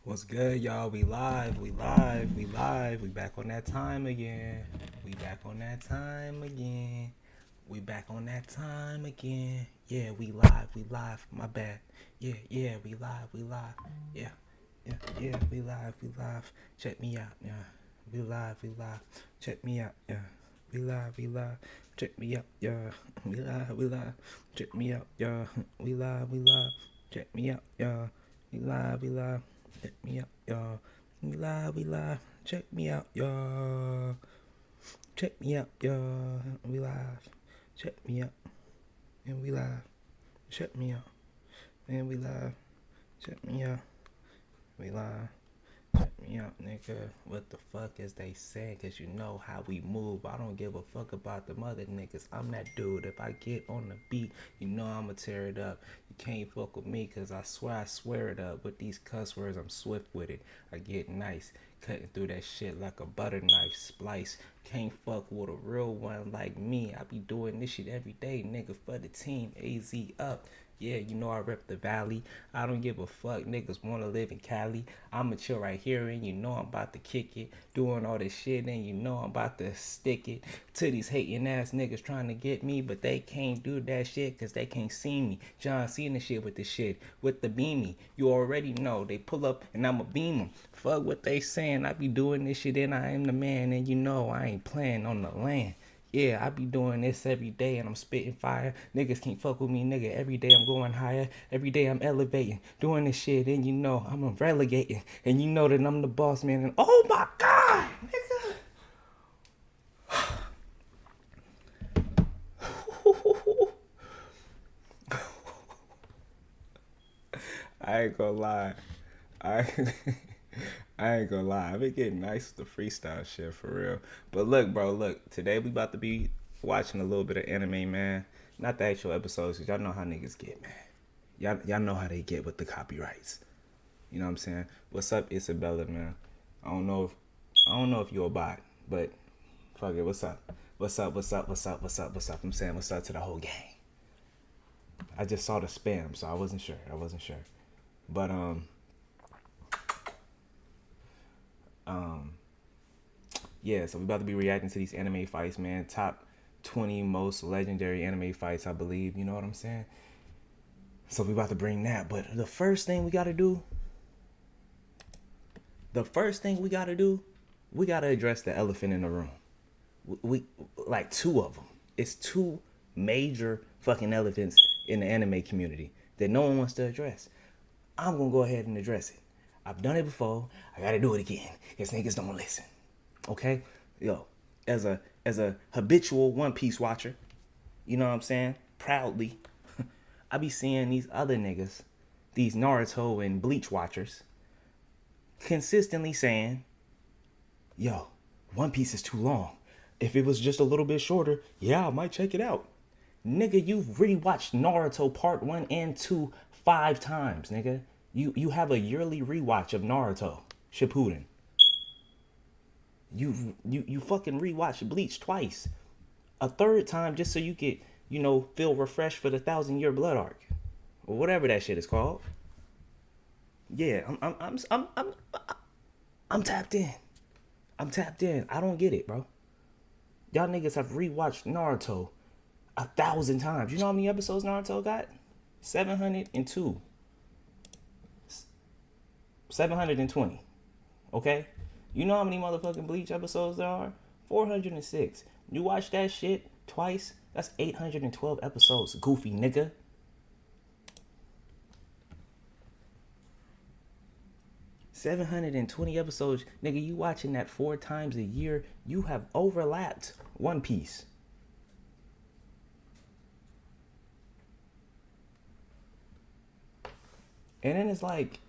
What's good, y'all? We live, we live, we live. We back on that time again. We back on that time again. We back on that time again. Yeah, we live, we live. My bad. Yeah, we live, we live. Yeah, we live, we live. Check me out, yeah. We live, we live. Check me out, yeah. We live, we live. Check me out, yeah. We live, we live. Check me out, yeah. We live, we live. Check me out, yeah. We live, we live. Check me out, y'all. We live, we live. Check me out, y'all. Check me out, y'all. We live. Check me out. And we live. Check me out. And we live. Check me out. We live. Check me out, nigga. What the fuck is they saying? Cause you know how we move. I don't give a fuck about them other niggas. I'm that dude. If I get on the beat, you know I'ma tear it up. You can't fuck with me cause I swear it up. With these cuss words, I'm swift with it. I get nice. Cutting through that shit like a butter knife splice. Can't fuck with a real one like me. I be doing this shit every day, nigga, for the team. AZ up. Yeah, you know I rep the valley. I don't give a fuck. Niggas wanna live in Cali. I'ma chill right here and you know I'm about to kick it. Doing all this shit and you know I'm about to stick it to these hating ass niggas trying to get me, but they can't do that shit cause they can't see me. John Cena shit with the shit, with the beamy. You already know they pull up and I'ma beam them. Fuck what they saying. I be doing this shit and I am the man and you know I ain't playing on the land. Yeah, I be doing this every day and I'm spitting fire. Niggas can't fuck with me, nigga. Every day I'm going higher. Every day I'm elevating. Doing this shit and you know I'm relegating. And you know that I'm the boss man. And oh my God, nigga. I ain't gonna lie. I I ain't gonna lie. I've been getting nice with the freestyle shit for real. But look, bro, look. Today we about to be watching a little bit of anime, man. Not the actual episodes, cause y'all know how niggas get, man. Y'all know how they get with the copyrights. You know what I'm saying? What's up, Isabella, man? I don't know if you're a bot, but fuck it. What's up? What's up? What's up? What's up? What's up? What's up? I'm saying what's up to the whole gang. I just saw the spam, so I wasn't sure. But yeah, so we about to be reacting to these anime fights, man. Top 20 most legendary anime fights, I believe. You know what I'm saying? So we about to bring that. But the first thing we gotta do, we gotta address the elephant in the room. We like two of them. It's two major fucking elephants in the anime community that no one wants to address. I'm gonna go ahead and address it. I've done it before. I gotta do it again. Cause niggas don't listen. Okay? Yo, as a habitual One Piece watcher, you know what I'm saying? Proudly, I be seeing these other niggas, these Naruto and Bleach watchers, consistently saying, yo, One Piece is too long. If it was just a little bit shorter, yeah, I might check it out. Nigga, you've rewatched Naruto part 1 and 2 5 times, nigga. You have a yearly rewatch of Naruto Shippuden. You fucking rewatched Bleach twice. A third time just so you could, feel refreshed for the 1,000-year blood arc. Or whatever that shit is called. Yeah, I'm tapped in. I'm tapped in. I don't get it, bro. Y'all niggas have rewatched Naruto 1,000 times. You know how many episodes Naruto got? 702. 720. Okay? You know how many motherfucking Bleach episodes there are? 406. You watch that shit twice, that's 812 episodes, goofy nigga. $720 episodes, nigga. You watching that 4 times a year? You have overlapped One Piece. And then it's like,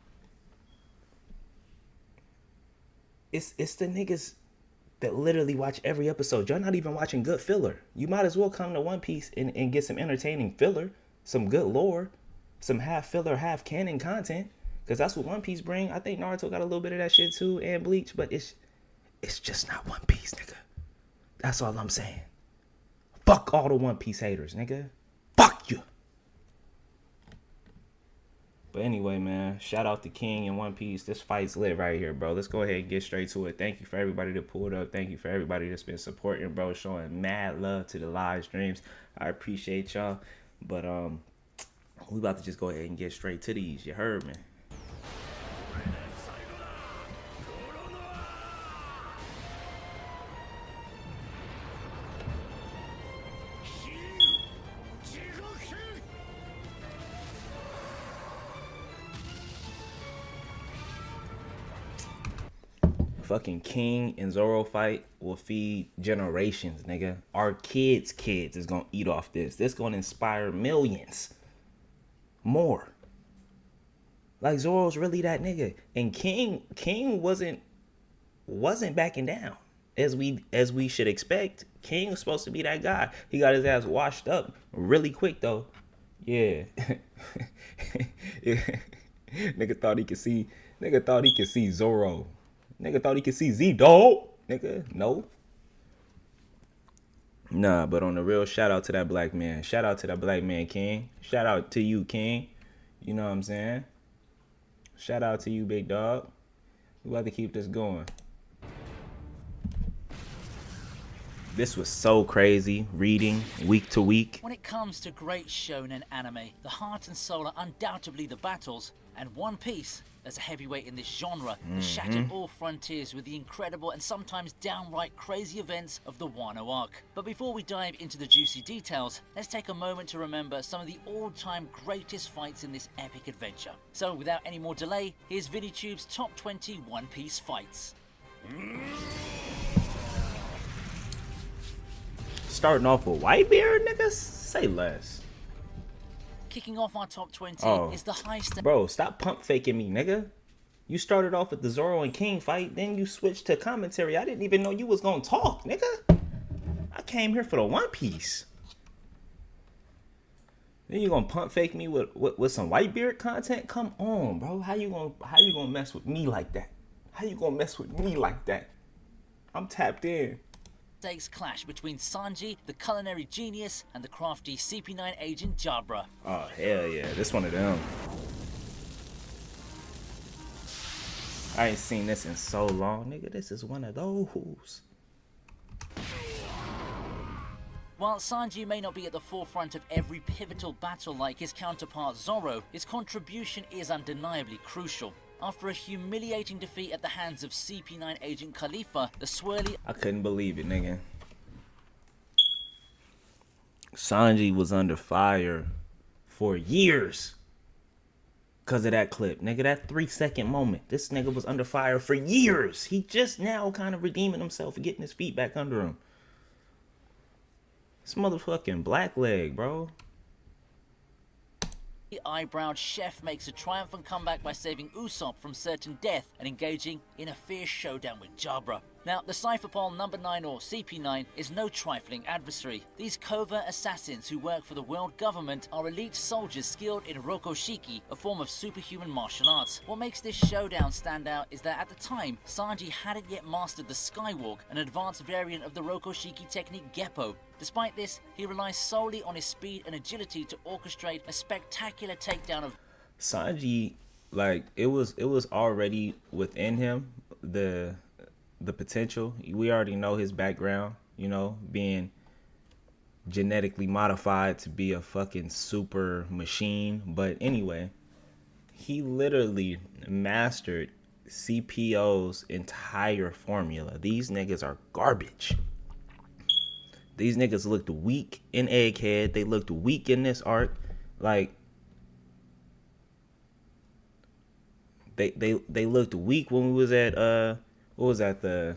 it's the niggas that literally watch every episode. You're not even watching good filler. You might as well come to One Piece and get some entertaining filler, some good lore, some half filler, half canon content. Because that's what One Piece bring. I think Naruto got a little bit of that shit too, and Bleach, but it's just not One Piece, nigga. That's all I'm saying. Fuck all the One Piece haters, nigga. Fuck you. But anyway, man, shout out to King in One Piece. This fight's lit right here, bro. Let's go ahead and get straight to it. Thank you for everybody that pulled up. Thank you for everybody that's been supporting, bro, showing mad love to the live streams. I appreciate y'all. But we about to just go ahead and get straight to these. You heard me. Fucking King and Zoro fight will feed generations, nigga. Our kids' kids is gonna eat off this. This gonna inspire millions more. Like Zoro's really that nigga, and King wasn't backing down as we should expect. King was supposed to be that guy. He got his ass washed up really quick though. Yeah. Nigga thought he could see. Nigga thought he could see Zoro. Nigga thought he could see Z-Dog. Nigga, no. Nah, but on the real, shout out to that black man. Shout out to that black man, King. Shout out to you, King. You know what I'm saying? Shout out to you, big dog. We about to keep this going. This was so crazy, reading week to week. When it comes to great shonen anime, the heart and soul are undoubtedly the battles, and One Piece, as a heavyweight in this genre, has shattered all frontiers with the incredible and sometimes downright crazy events of the Wano arc. But before we dive into the juicy details, let's take a moment to remember some of the all-time greatest fights in this epic adventure. So without any more delay, here's ViddyTube's top 20 One Piece fights. Starting off with Whitebeard, niggas? Say less. Kicking off our top 20 is the high-stakes. Bro, stop pump faking me, nigga. You started off with the Zoro and King fight, then you switched to commentary. I didn't even know you was gonna talk, nigga. I came here for the One Piece. Then you gonna pump fake me with some Whitebeard content? Come on, bro. How you gonna mess with me like that? How you gonna mess with me like that? I'm tapped in. Stakes clash between Sanji, the culinary genius, and the crafty CP9 agent Jabra. Oh, hell yeah. This one of them. I ain't seen this in so long, nigga. This is one of those. While Sanji may not be at the forefront of every pivotal battle like his counterpart Zoro, his contribution is undeniably crucial. After a humiliating defeat at the hands of CP9 agent Khalifa, the swirly... I couldn't believe it, nigga. Sanji was under fire for years because of that clip. Nigga, that 3-second moment. This nigga was under fire for years. He just now kind of redeeming himself and getting his feet back under him. This motherfucking black leg, bro. The eyebrowed chef makes a triumphant comeback by saving Usopp from certain death and engaging in a fierce showdown with Jabra. Now, the Cypherpole number 9 or CP9 is no trifling adversary. These covert assassins who work for the world government are elite soldiers skilled in Rokoshiki, a form of superhuman martial arts. What makes this showdown stand out is that at the time, Sanji hadn't yet mastered the Skywalk, an advanced variant of the Rokoshiki technique Geppo. Despite this, he relies solely on his speed and agility to orchestrate a spectacular takedown of Sanji. Like, it was already within him, the potential. We already know his background, you know, being genetically modified to be a fucking super machine. But anyway, he literally mastered CPO's entire formula. These niggas are garbage. These niggas looked weak in Egghead. They looked weak in this arc. Like, they looked weak when we was at what was that,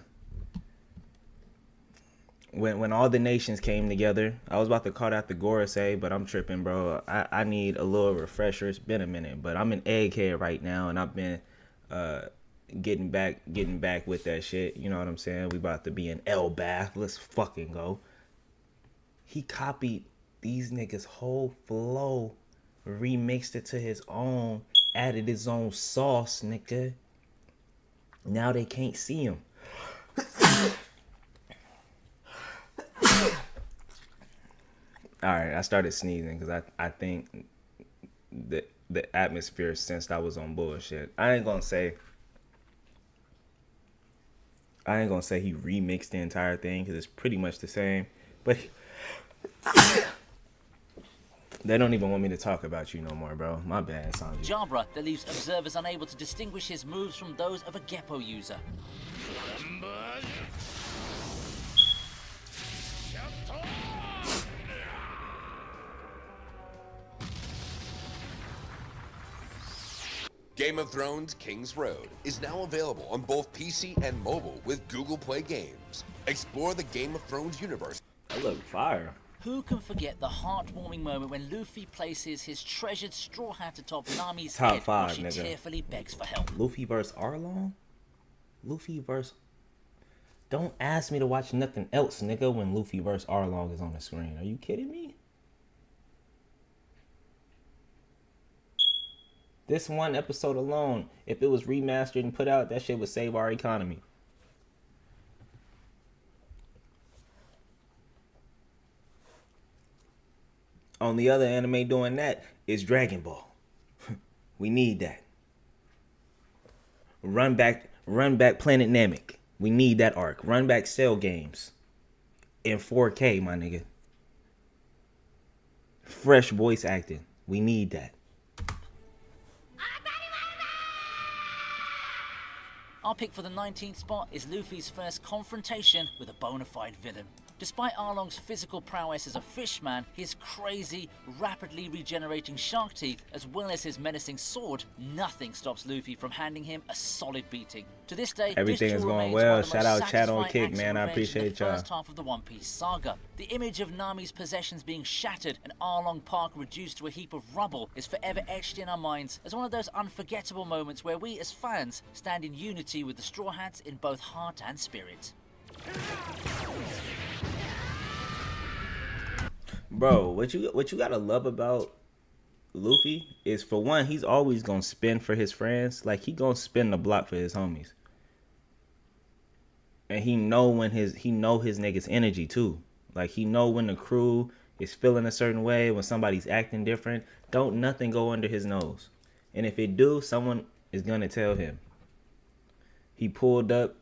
when all the nations came together. I was about to call that the Gorosei, but I'm tripping, bro. I need a little refresher. It's been a minute, but I'm in Egghead right now, and I've been getting back with that shit. You know what I'm saying? We about to be in Elbath. Let's fucking go. He copied these niggas' whole flow, remixed it to his own, added his own sauce, nigga. Now they can't see him. Alright, I started sneezing because I think that the atmosphere since I was on bullshit. I ain't gonna say he remixed the entire thing because it's pretty much the same. But they don't even want me to talk about you no more, bro. My bad, Sanji. Jabra that leaves observers unable to distinguish his moves from those of a Geppo user. Game of Thrones King's Road is now available on both PC and mobile with Google Play Games. Explore the Game of Thrones universe. That look fire. Who can forget the heartwarming moment when Luffy places his treasured straw hat atop Nami's Top head five, while she nigga. tearfully begs for help? Luffy versus Arlong? Luffy versus... Don't ask me to watch nothing else, nigga, when Luffy versus Arlong is on the screen. Are you kidding me? This one episode alone, if it was remastered and put out, that shit would save our economy. Only other anime doing that is Dragon Ball. We need that. Run back Planet Namek. We need that arc. Run back Cell Games. In 4K, my nigga. Fresh voice acting. We need that. Our pick for the 19th spot is Luffy's first confrontation with a bona fide villain. Despite Arlong's physical prowess as a fishman, his crazy, rapidly regenerating shark teeth, as well as his menacing sword, nothing stops Luffy from handing him a solid beating. To this day, Everything this is duel going remains well. one of the Shout most out Chat on satisfying Kick, acts of man. I revenge in appreciate the y'all. first half of the One Piece saga. The image of Nami's possessions being shattered and Arlong Park reduced to a heap of rubble is forever etched in our minds as one of those unforgettable moments where we as fans stand in unity with the Straw Hats in both heart and spirit. Bro, what you gotta love about Luffy is, for one, he's always gonna spin for his friends. Like, he gonna spin the block for his homies. And he know his niggas energy too. Like, he know when the crew is feeling a certain way, when somebody's acting different. Don't nothing go under his nose. And if it do, someone is gonna tell him. He pulled up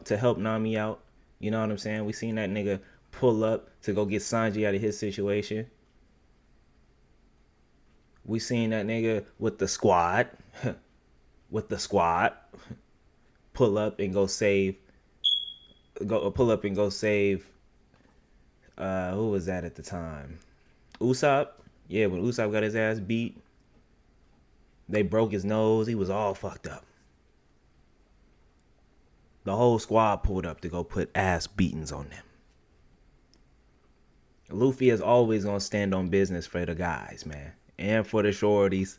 to help Nami out. You know what I'm saying? We seen that nigga pull up to go get Sanji out of his situation. We seen that nigga with the squad. Pull up and go save. Pull up and go save. Who was that at the time? Usopp. Yeah, when Usopp got his ass beat, they broke his nose. He was all fucked up. The whole squad pulled up to go put ass beatings on them. Luffy is always gonna stand on business for the guys, man, and for the shorties.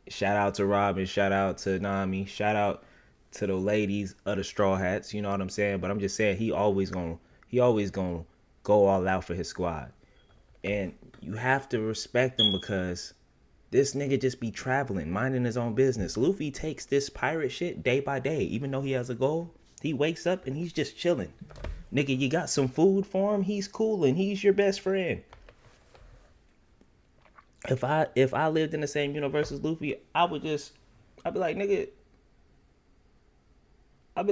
Shout out to Robin, shout out to Nami, shout out to the ladies of the Straw Hats. You know what I'm saying? But I'm just saying, he always gonna go all out for his squad, and you have to respect him because this nigga just be traveling, minding his own business. Luffy takes this pirate shit day by day, even though he has a goal. He wakes up and he's just chilling. Nigga, you got some food for him? He's cool and he's your best friend. If I lived in the same universe as Luffy, I'd be like, nigga, let's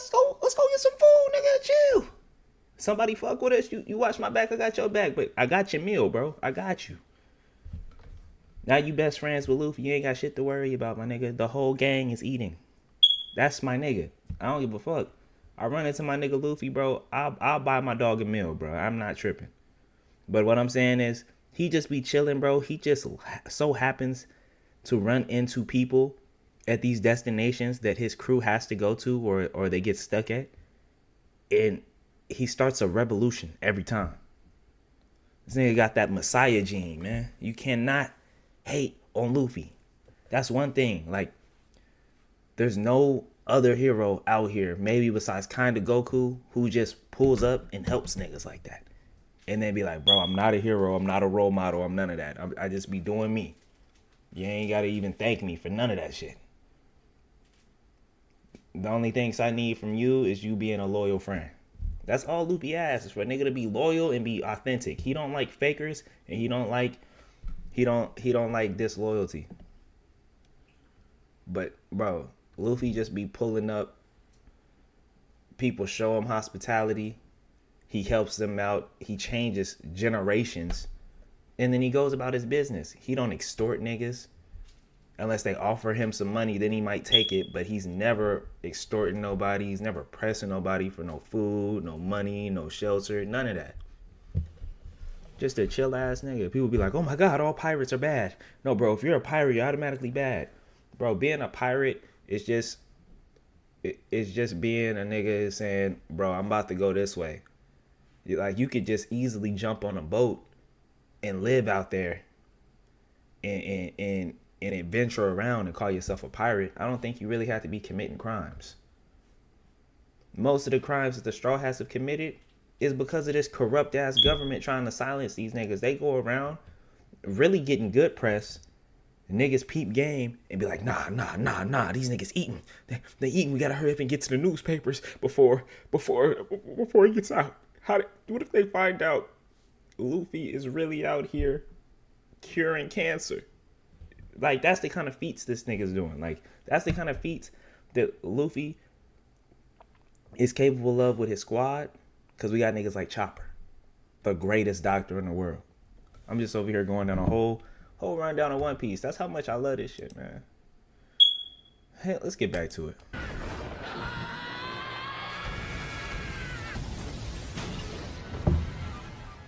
go get some food, nigga, chill. Somebody fuck with us, you watch my back, I got your back, but I got your meal, bro. I got you. Now you best friends with Luffy, you ain't got shit to worry about, my nigga. The whole gang is eating. That's my nigga. I don't give a fuck. I run into my nigga Luffy, bro, I'll buy my dog a meal, bro. I'm not tripping. But what I'm saying is, he just be chilling, bro. He just so happens to run into people at these destinations that his crew has to go to or they get stuck at. And he starts a revolution every time. This nigga got that Messiah gene, man. You cannot hate on Luffy. That's one thing. Like, there's no other hero out here, maybe besides kinda Goku, who just pulls up and helps niggas like that. And then be like, bro, I'm not a hero, I'm not a role model, I'm none of that. I just be doing me. You ain't gotta even thank me for none of that shit. The only things I need from you is you being a loyal friend. That's all Luffy asks, is for a nigga to be loyal and be authentic. He don't like fakers, and he don't like He don't like disloyalty. But bro, Luffy just be pulling up. People show him hospitality. He helps them out. He changes generations. And then he goes about his business. He don't extort niggas. Unless they offer him some money, then he might take it. But he's never extorting nobody. He's never pressing nobody for no food, no money, no shelter, none of that. Just a chill ass nigga. People be like, oh my God, all pirates are bad. No, bro, if you're a pirate, you're automatically bad. Bro, being a pirate is just, it's just being a nigga saying, bro, I'm about to go this way. Like, you could just easily jump on a boat and live out there and adventure around and call yourself a pirate. I don't think you really have to be committing crimes. Most of the crimes that the Straw Hats have committed is because of this corrupt ass government trying to silence these niggas. They go around really getting good press. Niggas peep game and be like, nah, these niggas eating. They eating. We gotta hurry up and get to the newspapers before it gets out. What if they find out Luffy is really out here curing cancer? Like, that's the kind of feats this nigga's doing. Like, that's the kind of feats that Luffy is capable of with his squad. Because we got niggas like Chopper, the greatest doctor in the world. I'm just over here going down a whole rundown of One Piece. That's how much I love this shit, man. Hey, let's get back to it.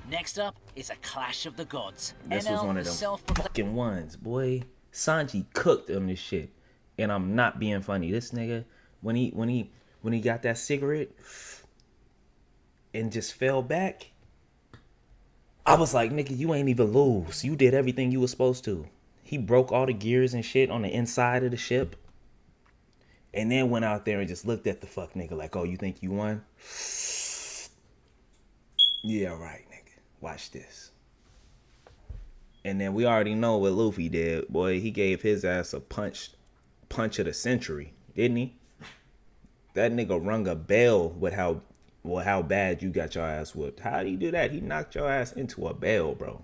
Next up is a clash of the gods. This was one of them fucking ones, boy. Sanji cooked him this shit, and I'm not being funny. This nigga, when he got that cigarette and just fell back, I was like, nigga, you ain't even lose. You did everything you was supposed to. He broke all the gears and shit on the inside of the ship, and then went out there and just looked at the fuck nigga like, oh, you think you won? Yeah, right, nigga. Watch this. And then we already know what Luffy did. Boy, he gave his ass a punch of the century, didn't he? That nigga rung a bell with how bad you got your ass whooped. How did he do that? He knocked your ass into a bell, bro.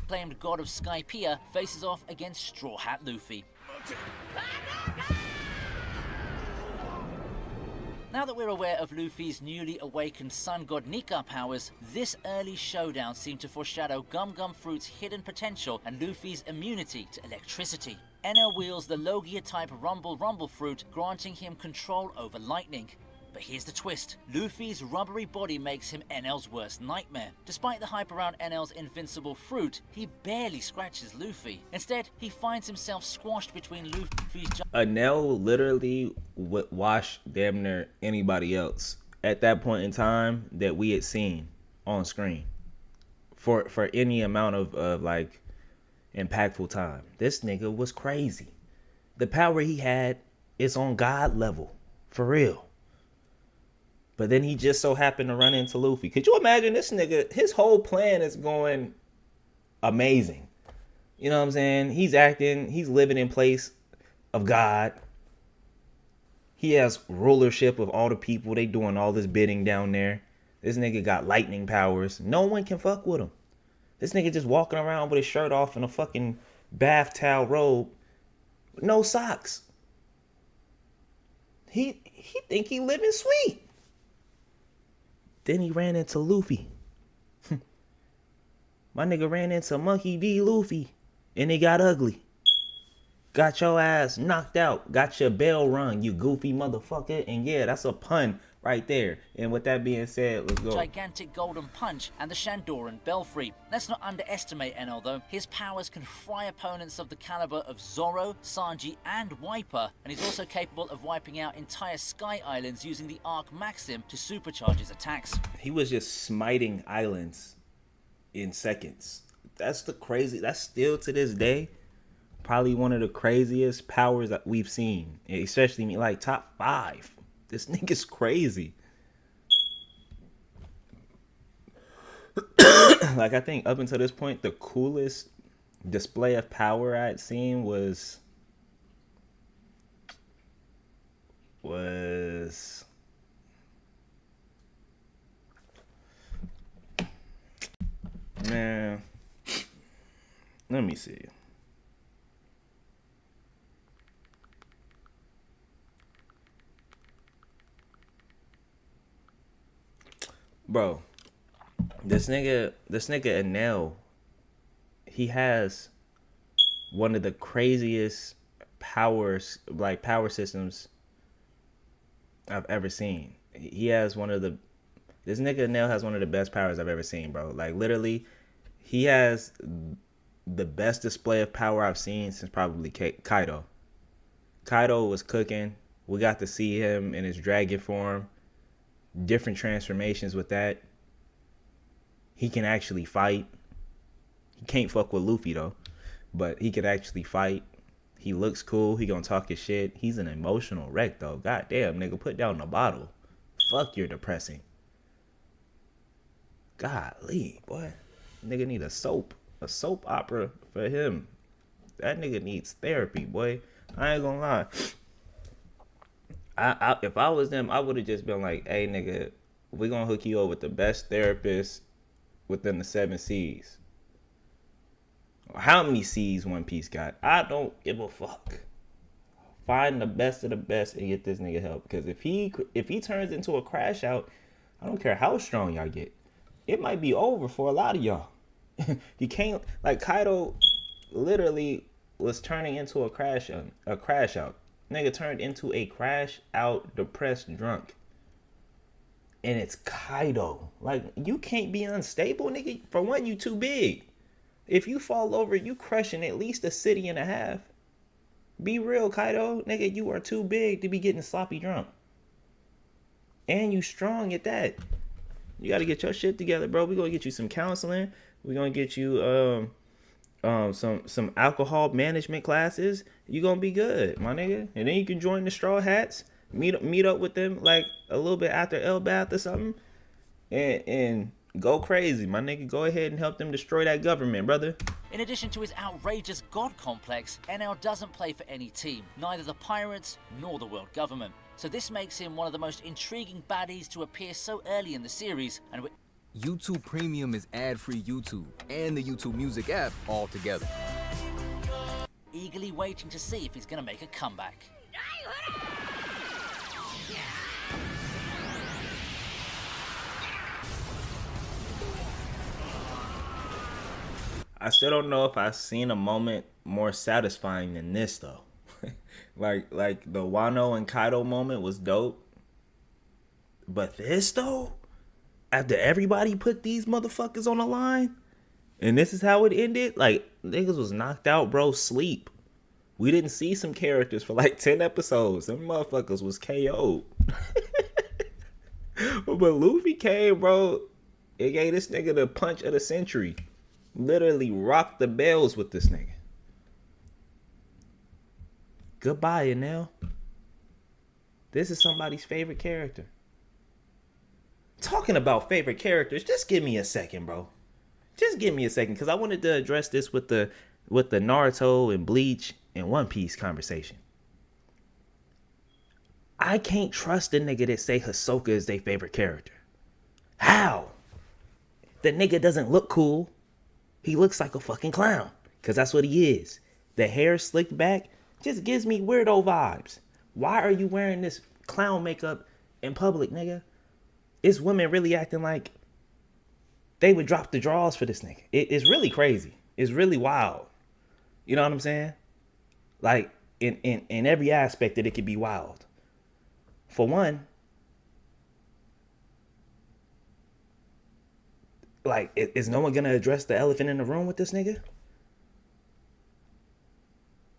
Claimed god of Skypiea faces off against Straw Hat Luffy. Now that we're aware of Luffy's newly awakened sun god Nika powers, this early showdown seemed to foreshadow Gum Gum Fruit's hidden potential and Luffy's immunity to electricity. Enel wields the Logia-type Rumble fruit, granting him control over lightning. But here's the twist. Luffy's rubbery body makes him Enel's worst nightmare. Despite the hype around Enel's invincible fruit, he barely scratches Luffy. Instead, he finds himself squashed between Luffy's... Enel literally would wash damn near anybody else at that point in time that we had seen on screen for any amount of like impactful time. This nigga was crazy. The power he had is on God level, for real. But then he just so happened to run into Luffy. Could you imagine this nigga? His whole plan is going amazing. You know what I'm saying? He's living in place of God. He has rulership of all the people. They doing all this bidding down there. This nigga got lightning powers. No one can fuck with him. This nigga just walking around with his shirt off and a fucking bath towel robe. No socks. He think he living sweet. Then he ran into Luffy. My nigga ran into Monkey D. Luffy. And it got ugly. Got your ass knocked out. Got your bell rung, you goofy motherfucker. And yeah, that's a pun right there. And with that being said, let's go. Gigantic golden punch and the Shandoran belfry. Let's not underestimate Enel though. His powers can fry opponents of the caliber of Zoro, Sanji and Wiper, and he's also capable of wiping out entire sky islands using the Arc Maxim to supercharge his attacks. He was just smiting islands in seconds. That's still to this day probably one of the craziest powers that we've seen, especially like top 5. This nigga's crazy. Like, I think up until this point, the coolest display of power I'd seen was man, Let me see. Bro, this nigga Enel, he has one of the craziest power systems I've ever seen. He has one of the This nigga Enel has one of the best powers I've ever seen, bro. Like literally, he has the best display of power I've seen since probably Kaido. Kaido was cooking. We got to see him in his dragon form, different transformations with that. He can actually fight. He can't fuck with Luffy though, but he can actually fight. He looks cool. He gonna talk his shit. He's an emotional wreck though. God damn, nigga, put down the bottle. Fuck, you're depressing. Golly, boy. Nigga need a soap opera for him. That nigga needs therapy, boy. I ain't gonna lie. If I was them, I would have just been like, hey, nigga, we gonna hook you up with the best therapist within the 7 seas. How many seas One Piece got? I don't give a fuck. Find the best of the best and get this nigga help. Because if he turns into a crash out, I don't care how strong y'all get. It might be over for a lot of y'all. You can't, like, Kaido literally was turning into a crash out. Nigga turned into a crash out, depressed drunk. And it's Kaido. Like, you can't be unstable, nigga. For one, you too big. If you fall over, you crushing at least a city and a half. Be real, Kaido. Nigga, you are too big to be getting sloppy drunk. And you strong at that. You got to get your shit together, bro. We're going to get you some counseling. We're going to get you some alcohol management classes. You're going to be good, my nigga. And then you can join the Straw Hats. Meet up with them like a little bit after Elbath or something. And go crazy, my nigga. Go ahead and help them destroy that government, brother. In addition to his outrageous god complex, Enel doesn't play for any team, neither the pirates nor the world government. So this makes him one of the most intriguing baddies to appear so early in the series, and YouTube Premium is ad-free YouTube and the YouTube Music app all together. Eagerly waiting to see if he's going to make a comeback. I still don't know if I've seen a moment more satisfying than this though. like the Wano and Kaido moment was dope. But this though, after everybody put these motherfuckers on the line, and this is how it ended, like niggas was knocked out, bro, sleep. We didn't see some characters for like 10 episodes. Them motherfuckers was KO'd. But Luffy came, bro. It gave this nigga the punch of the century. Literally rocked the bells with this nigga. Goodbye, Enel. This is somebody's favorite character. Talking about favorite characters, just give me a second, bro. Just give me a second, because I wanted to address this with the Naruto and Bleach and One Piece conversation. I can't trust the nigga that say Hisoka is their favorite character. How? The nigga doesn't look cool. He looks like a fucking clown. Because that's what he is. The hair slicked back just gives me weirdo vibes. Why are you wearing this clown makeup in public, nigga? Is women really acting like they would drop the draws for this nigga? It's really crazy. It's really wild. You know what I'm saying? Like, in every aspect that it could be wild. For one, like, is no one gonna address the elephant in the room with this nigga?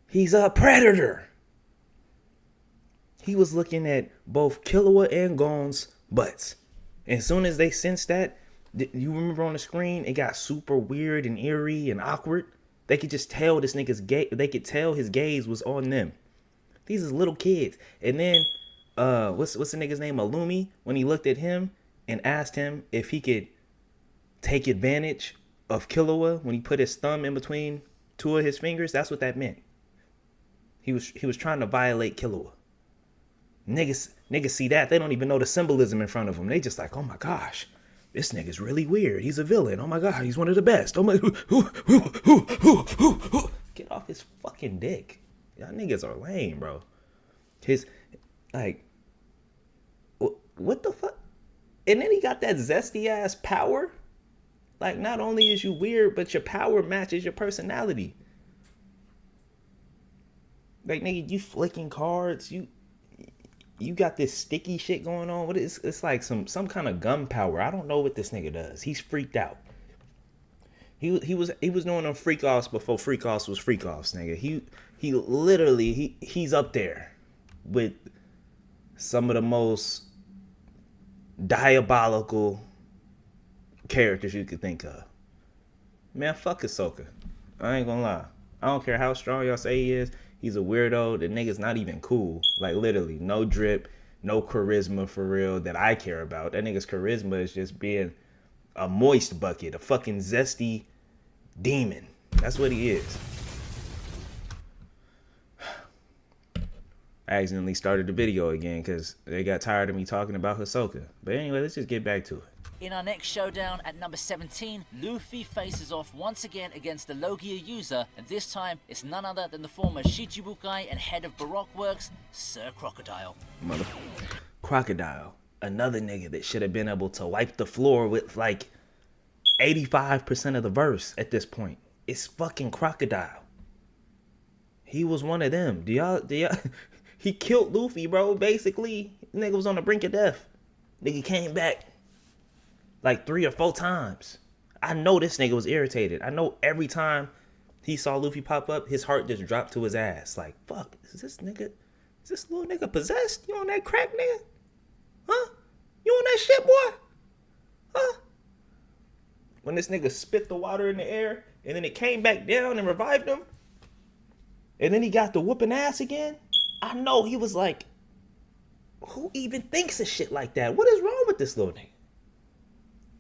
He's a predator. He was looking at both Killua and Gon's butts. And as soon as they sensed that, you remember on the screen, it got super weird and eerie and awkward. They could just tell this nigga's they could tell his gaze was on them. These is little kids. And then, what's the nigga's name? Alumi, when he looked at him and asked him if he could take advantage of Killua when he put his thumb in between two of his fingers, that's what that meant. He was trying to violate Killua. Niggas see that, they don't even know the symbolism in front of them. They just like, oh my gosh, this nigga's really weird. He's a villain. Oh my god, he's one of the best. Oh my, get off his fucking dick. Y'all niggas are lame, bro. His, like, what the fuck? And then he got that zesty ass power. Like, not only is you weird, but your power matches your personality. Like, nigga, you flicking cards. You got this sticky shit going on. What is? It's like some kind of gum power. I don't know what this nigga does. He's freaked out. He was doing them freak offs before freak offs was freak offs, nigga. He literally he's up there with some of the most diabolical characters you could think of. Man, fuck Ahsoka. I ain't gonna lie. I don't care how strong y'all say he is. He's a weirdo. The nigga's not even cool. Like, literally, no drip, no charisma for real that I care about. That nigga's charisma is just being a moist bucket, a fucking zesty demon. That's what he is. I accidentally started the video again because they got tired of me talking about Ahsoka. But anyway, let's just get back to it. In our next showdown at number 17, Luffy faces off once again against the Logia user, and this time it's none other than the former Shichibukai and head of Baroque Works, Sir Crocodile. Crocodile, another nigga that should have been able to wipe the floor with like 85% of the verse at this point. It's fucking Crocodile. He was one of them. Do y'all he killed Luffy, bro. Basically, nigga was on the brink of death. Nigga came back like 3 or 4 times. I know this nigga was irritated. I know every time he saw Luffy pop up, his heart just dropped to his ass. Like, fuck, is this little nigga possessed? You on that crack, nigga? Huh? You on that shit, boy? Huh? When this nigga spit the water in the air, and then it came back down and revived him, and then he got the whooping ass again, I know he was like, who even thinks of shit like that? What is wrong with this little nigga?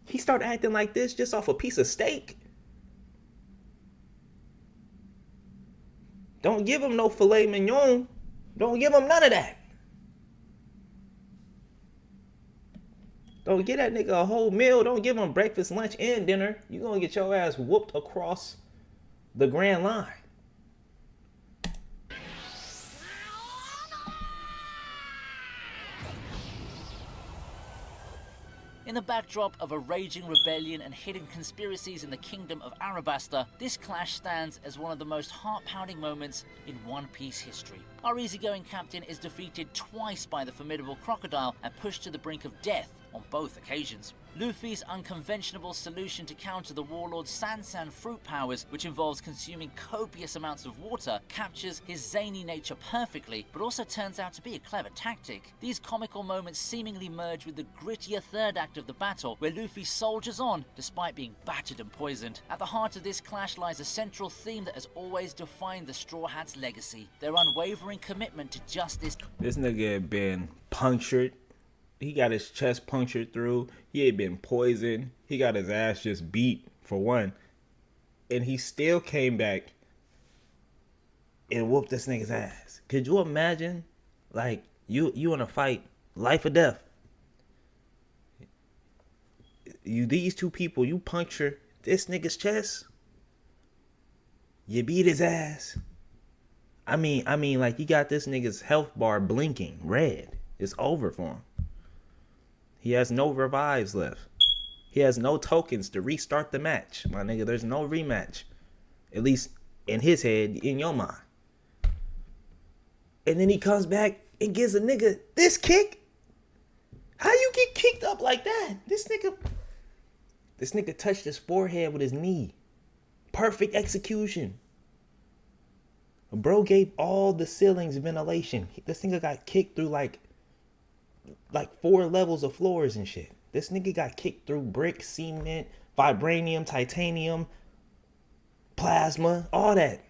He started acting like this just off a piece of steak. Don't give him no filet mignon. Don't give him none of that. Don't get that nigga a whole meal. Don't give him breakfast, lunch, and dinner. You gonna get your ass whooped across the grand line. In the backdrop of a raging rebellion and hidden conspiracies in the kingdom of Arabasta, this clash stands as one of the most heart-pounding moments in One Piece history. Our easygoing captain is defeated twice by the formidable Crocodile and pushed to the brink of death on both occasions. Luffy's unconventional solution to counter the warlord's Sansan fruit powers, which involves consuming copious amounts of water, captures his zany nature perfectly, but also turns out to be a clever tactic. These comical moments seemingly merge with the grittier third act of the battle, where Luffy soldiers on despite being battered and poisoned. At the heart of this clash lies a central theme that has always defined the Straw Hats' legacy: their unwavering commitment to justice. This nigga had been punctured. He got his chest punctured through. He had been poisoned. He got his ass just beat, for one. And he still came back and whooped this nigga's ass. Could you imagine? Like, you in a fight, life or death. These two people, you puncture this nigga's chest. You beat his ass. I mean, like, you got this nigga's health bar blinking red. It's over for him. He has no revives left. He has no tokens to restart the match. My nigga, there's no rematch. At least in his head, in your mind. And then he comes back and gives a nigga this kick? How you get kicked up like that? This nigga touched his forehead with his knee. Perfect execution. Bro gave all the ceilings ventilation. This nigga got kicked through like 4 levels of floors and shit. This nigga got kicked through brick, cement, vibranium, titanium, plasma, all that.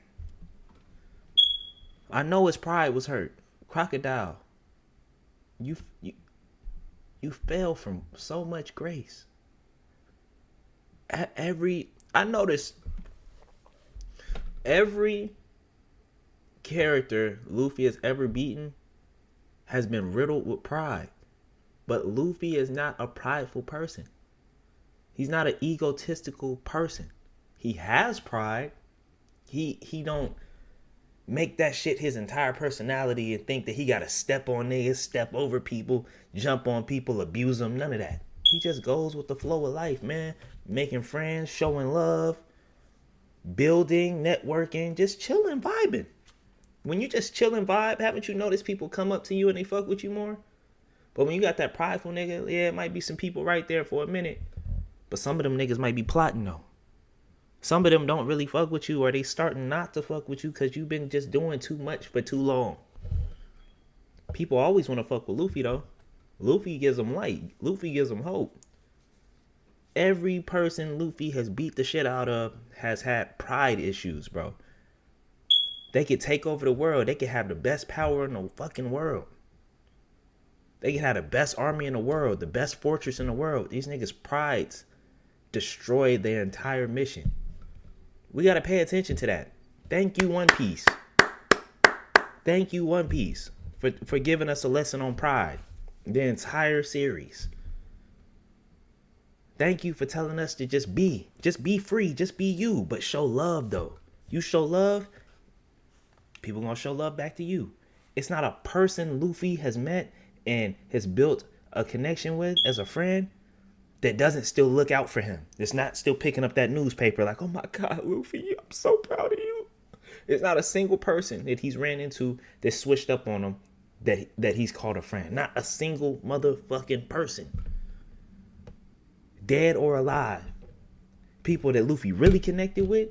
I know his pride was hurt. Crocodile, you fell from so much grace. I noticed every character Luffy has ever beaten has been riddled with pride. But Luffy is not a prideful person. He's not an egotistical person. He has pride. He don't make that shit his entire personality and think that he gotta step on niggas, step over people, jump on people, abuse them. None of that. He just goes with the flow of life, man. Making friends, showing love, building, networking, just chilling, vibing. When you just chill and vibe, haven't you noticed people come up to you and they fuck with you more? But when you got that prideful nigga, yeah, it might be some people right there for a minute. But some of them niggas might be plotting though. Some of them don't really fuck with you, or they starting not to fuck with you because you've been just doing too much for too long. People always want to fuck with Luffy though. Luffy gives them light. Luffy gives them hope. Every person Luffy has beat the shit out of has had pride issues, bro. They could take over the world. They could have the best power in the fucking world. They could have the best army in the world, the best fortress in the world. These niggas' prides destroyed their entire mission. We gotta pay attention to that. Thank you, One Piece. Thank you, One Piece, for giving us a lesson on pride. The entire series. Thank you for telling us to just be free, just be you, but show love though. You show love, people gonna show love back to you. It's not a person Luffy has met and has built a connection with as a friend that doesn't still look out for him. It's not still picking up that newspaper like, oh my God, Luffy, I'm so proud of you. It's not a single person that he's ran into that switched up on him that he's called a friend. Not a single motherfucking person. Dead or alive. People that Luffy really connected with,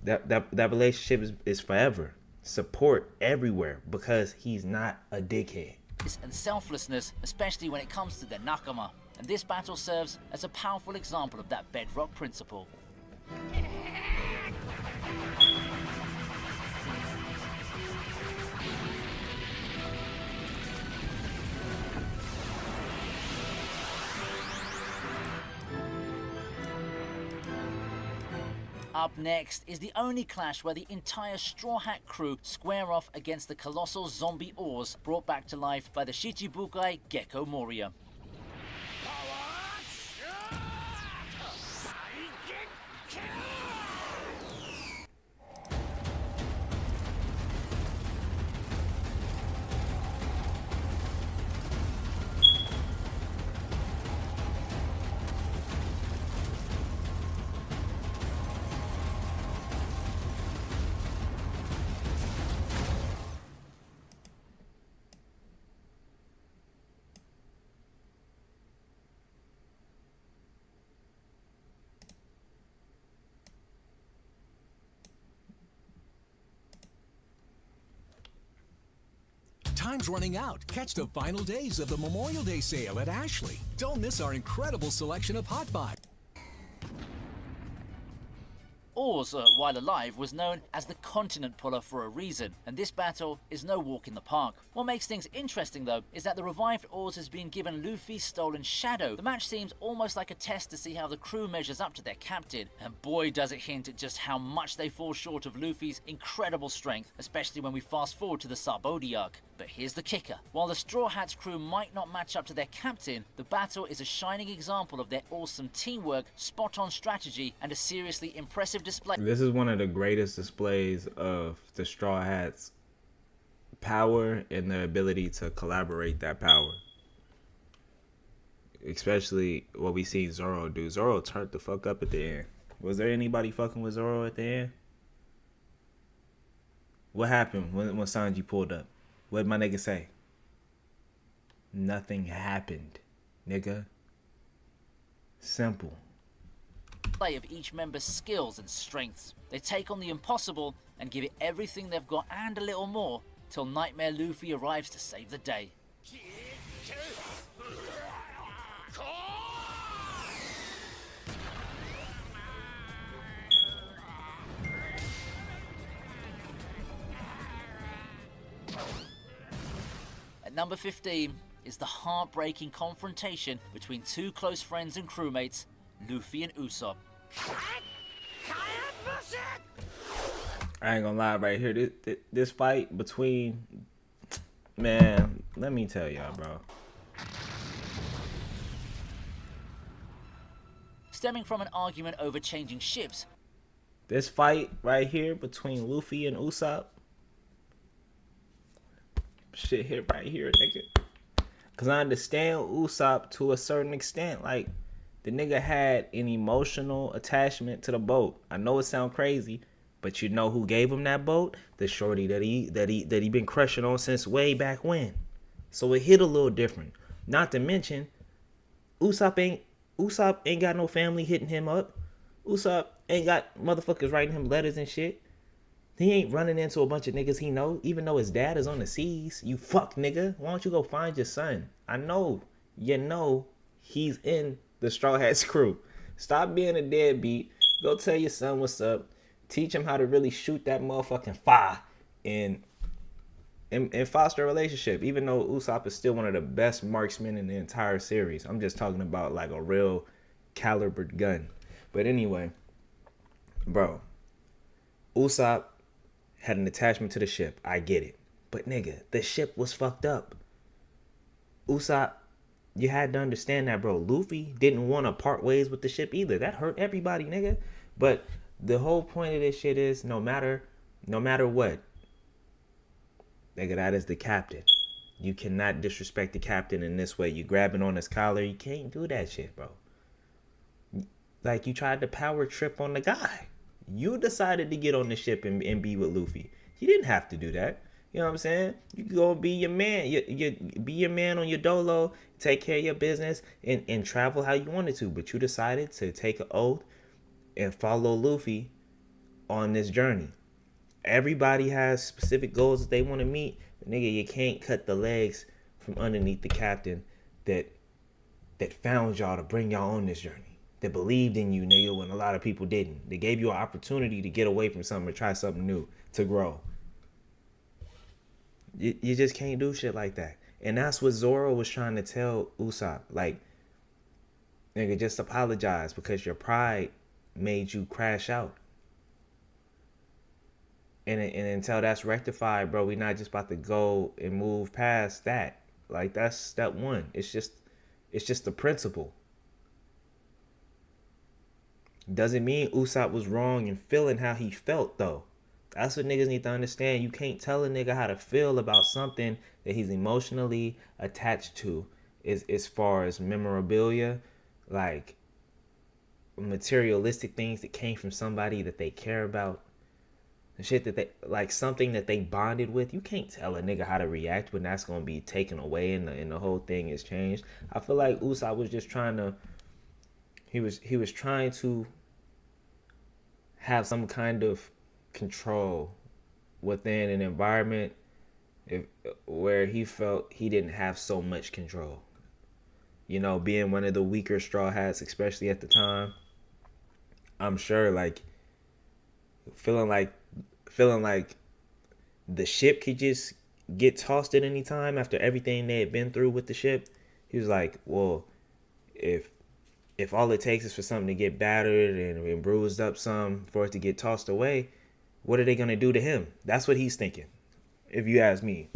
that relationship is forever. Support everywhere because he's not a dickhead. And selflessness, especially when it comes to their nakama. And this battle serves as a powerful example of that bedrock principle. Up next is the only clash where the entire Straw Hat crew square off against the colossal zombie Oars brought back to life by the Shichibukai Gecko Moria. Time's running out. Catch the final days of the Memorial Day sale at Ashley. Don't miss our incredible selection of hot buys. Oars, while alive, was known as the continent puller for a reason, and this battle is no walk in the park. What makes things interesting, though, is that the revived Oars has been given Luffy's stolen shadow. The match seems almost like a test to see how the crew measures up to their captain, and boy does it hint at just how much they fall short of Luffy's incredible strength, especially when we fast forward to the Sabaody arc. But here's the kicker. While the Straw Hats crew might not match up to their captain, the battle is a shining example of their awesome teamwork, spot-on strategy, and a seriously impressive display. This is one of the greatest displays of the Straw Hats' power and their ability to collaborate that power. Especially what we see Zoro do. Zoro turned the fuck up at the end. Was there anybody fucking with Zoro at the end? What happened when Sanji pulled up? What did my nigga say? Nothing happened, nigga. Simple. Of each member's skills and strengths. They take on the impossible and give it everything they've got and a little more till Nightmare Luffy arrives to save the day. At number 15 is the heartbreaking confrontation between two close friends and crewmates, Luffy and Usopp. I ain't gonna lie right here. This fight between... Man, let me tell y'all, bro. stemming from an argument over changing ships. This fight right here between Luffy and Usopp. Shit hit right here, nigga. Cause I understand Usopp to a certain extent. Like, the nigga had an emotional attachment to the boat. I know it sound crazy, but you know who gave him that boat? The shorty that he been crushing on since way back when. So it hit a little different. Not to mention, Usopp ain't got no family hitting him up. Usopp ain't got motherfuckers writing him letters and shit. He ain't running into a bunch of niggas he know, even though his dad is on the seas. You fuck nigga. Why don't you go find your son? I know, you know, he's in the Straw Hats crew. Stop being a deadbeat. Go tell your son what's up. Teach him how to really shoot that motherfucking fire and foster a relationship. Even though Usopp is still one of the best marksmen in the entire series. I'm just talking about like a real calibered gun. But anyway, bro, Usopp had an attachment to the ship. I get it. But nigga, the ship was fucked up. Usopp, you had to understand that, bro. Luffy didn't want to part ways with the ship either. That hurt everybody, nigga. But the whole point of this shit is no matter what, nigga, that is the captain. You cannot disrespect the captain in this way. You grabbing on his collar. You can't do that shit, bro. Like, you tried to power trip on the guy. You decided to get on the ship and be with Luffy. You didn't have to do that. You know what I'm saying? You could go be your man. You be your man on your dolo, take care of your business, and travel how you wanted to. But you decided to take an oath and follow Luffy on this journey. Everybody has specific goals that they want to meet. But nigga, you can't cut the legs from underneath the captain that found y'all to bring y'all on this journey. That believed in you, nigga, when a lot of people didn't. They gave you an opportunity to get away from something or try something new, to grow. You just can't do shit like that. And that's what Zoro was trying to tell Usopp. Like, nigga, just apologize because your pride made you crash out. And until that's rectified, bro, we not just about to go and move past that. Like, that's step one. It's just the principle. Doesn't mean Usopp was wrong in feeling how he felt, though. That's what niggas need to understand. You can't tell a nigga how to feel about something that he's emotionally attached to, as far as memorabilia, like materialistic things that came from somebody that they care about. The shit that they, like something that they bonded with. You can't tell a nigga how to react when that's going to be taken away and the whole thing is changed. I feel like Usopp was just trying to, he was trying to have some kind of control within an environment where he felt he didn't have so much control. You know, being one of the weaker Straw Hats, especially at the time, I'm sure, like, feeling like the ship could just get tossed at any time after everything they had been through with the ship. He was like, well, if all it takes is for something to get battered and bruised up some for it to get tossed away, what are they going to do to him? That's what he's thinking, if you ask me.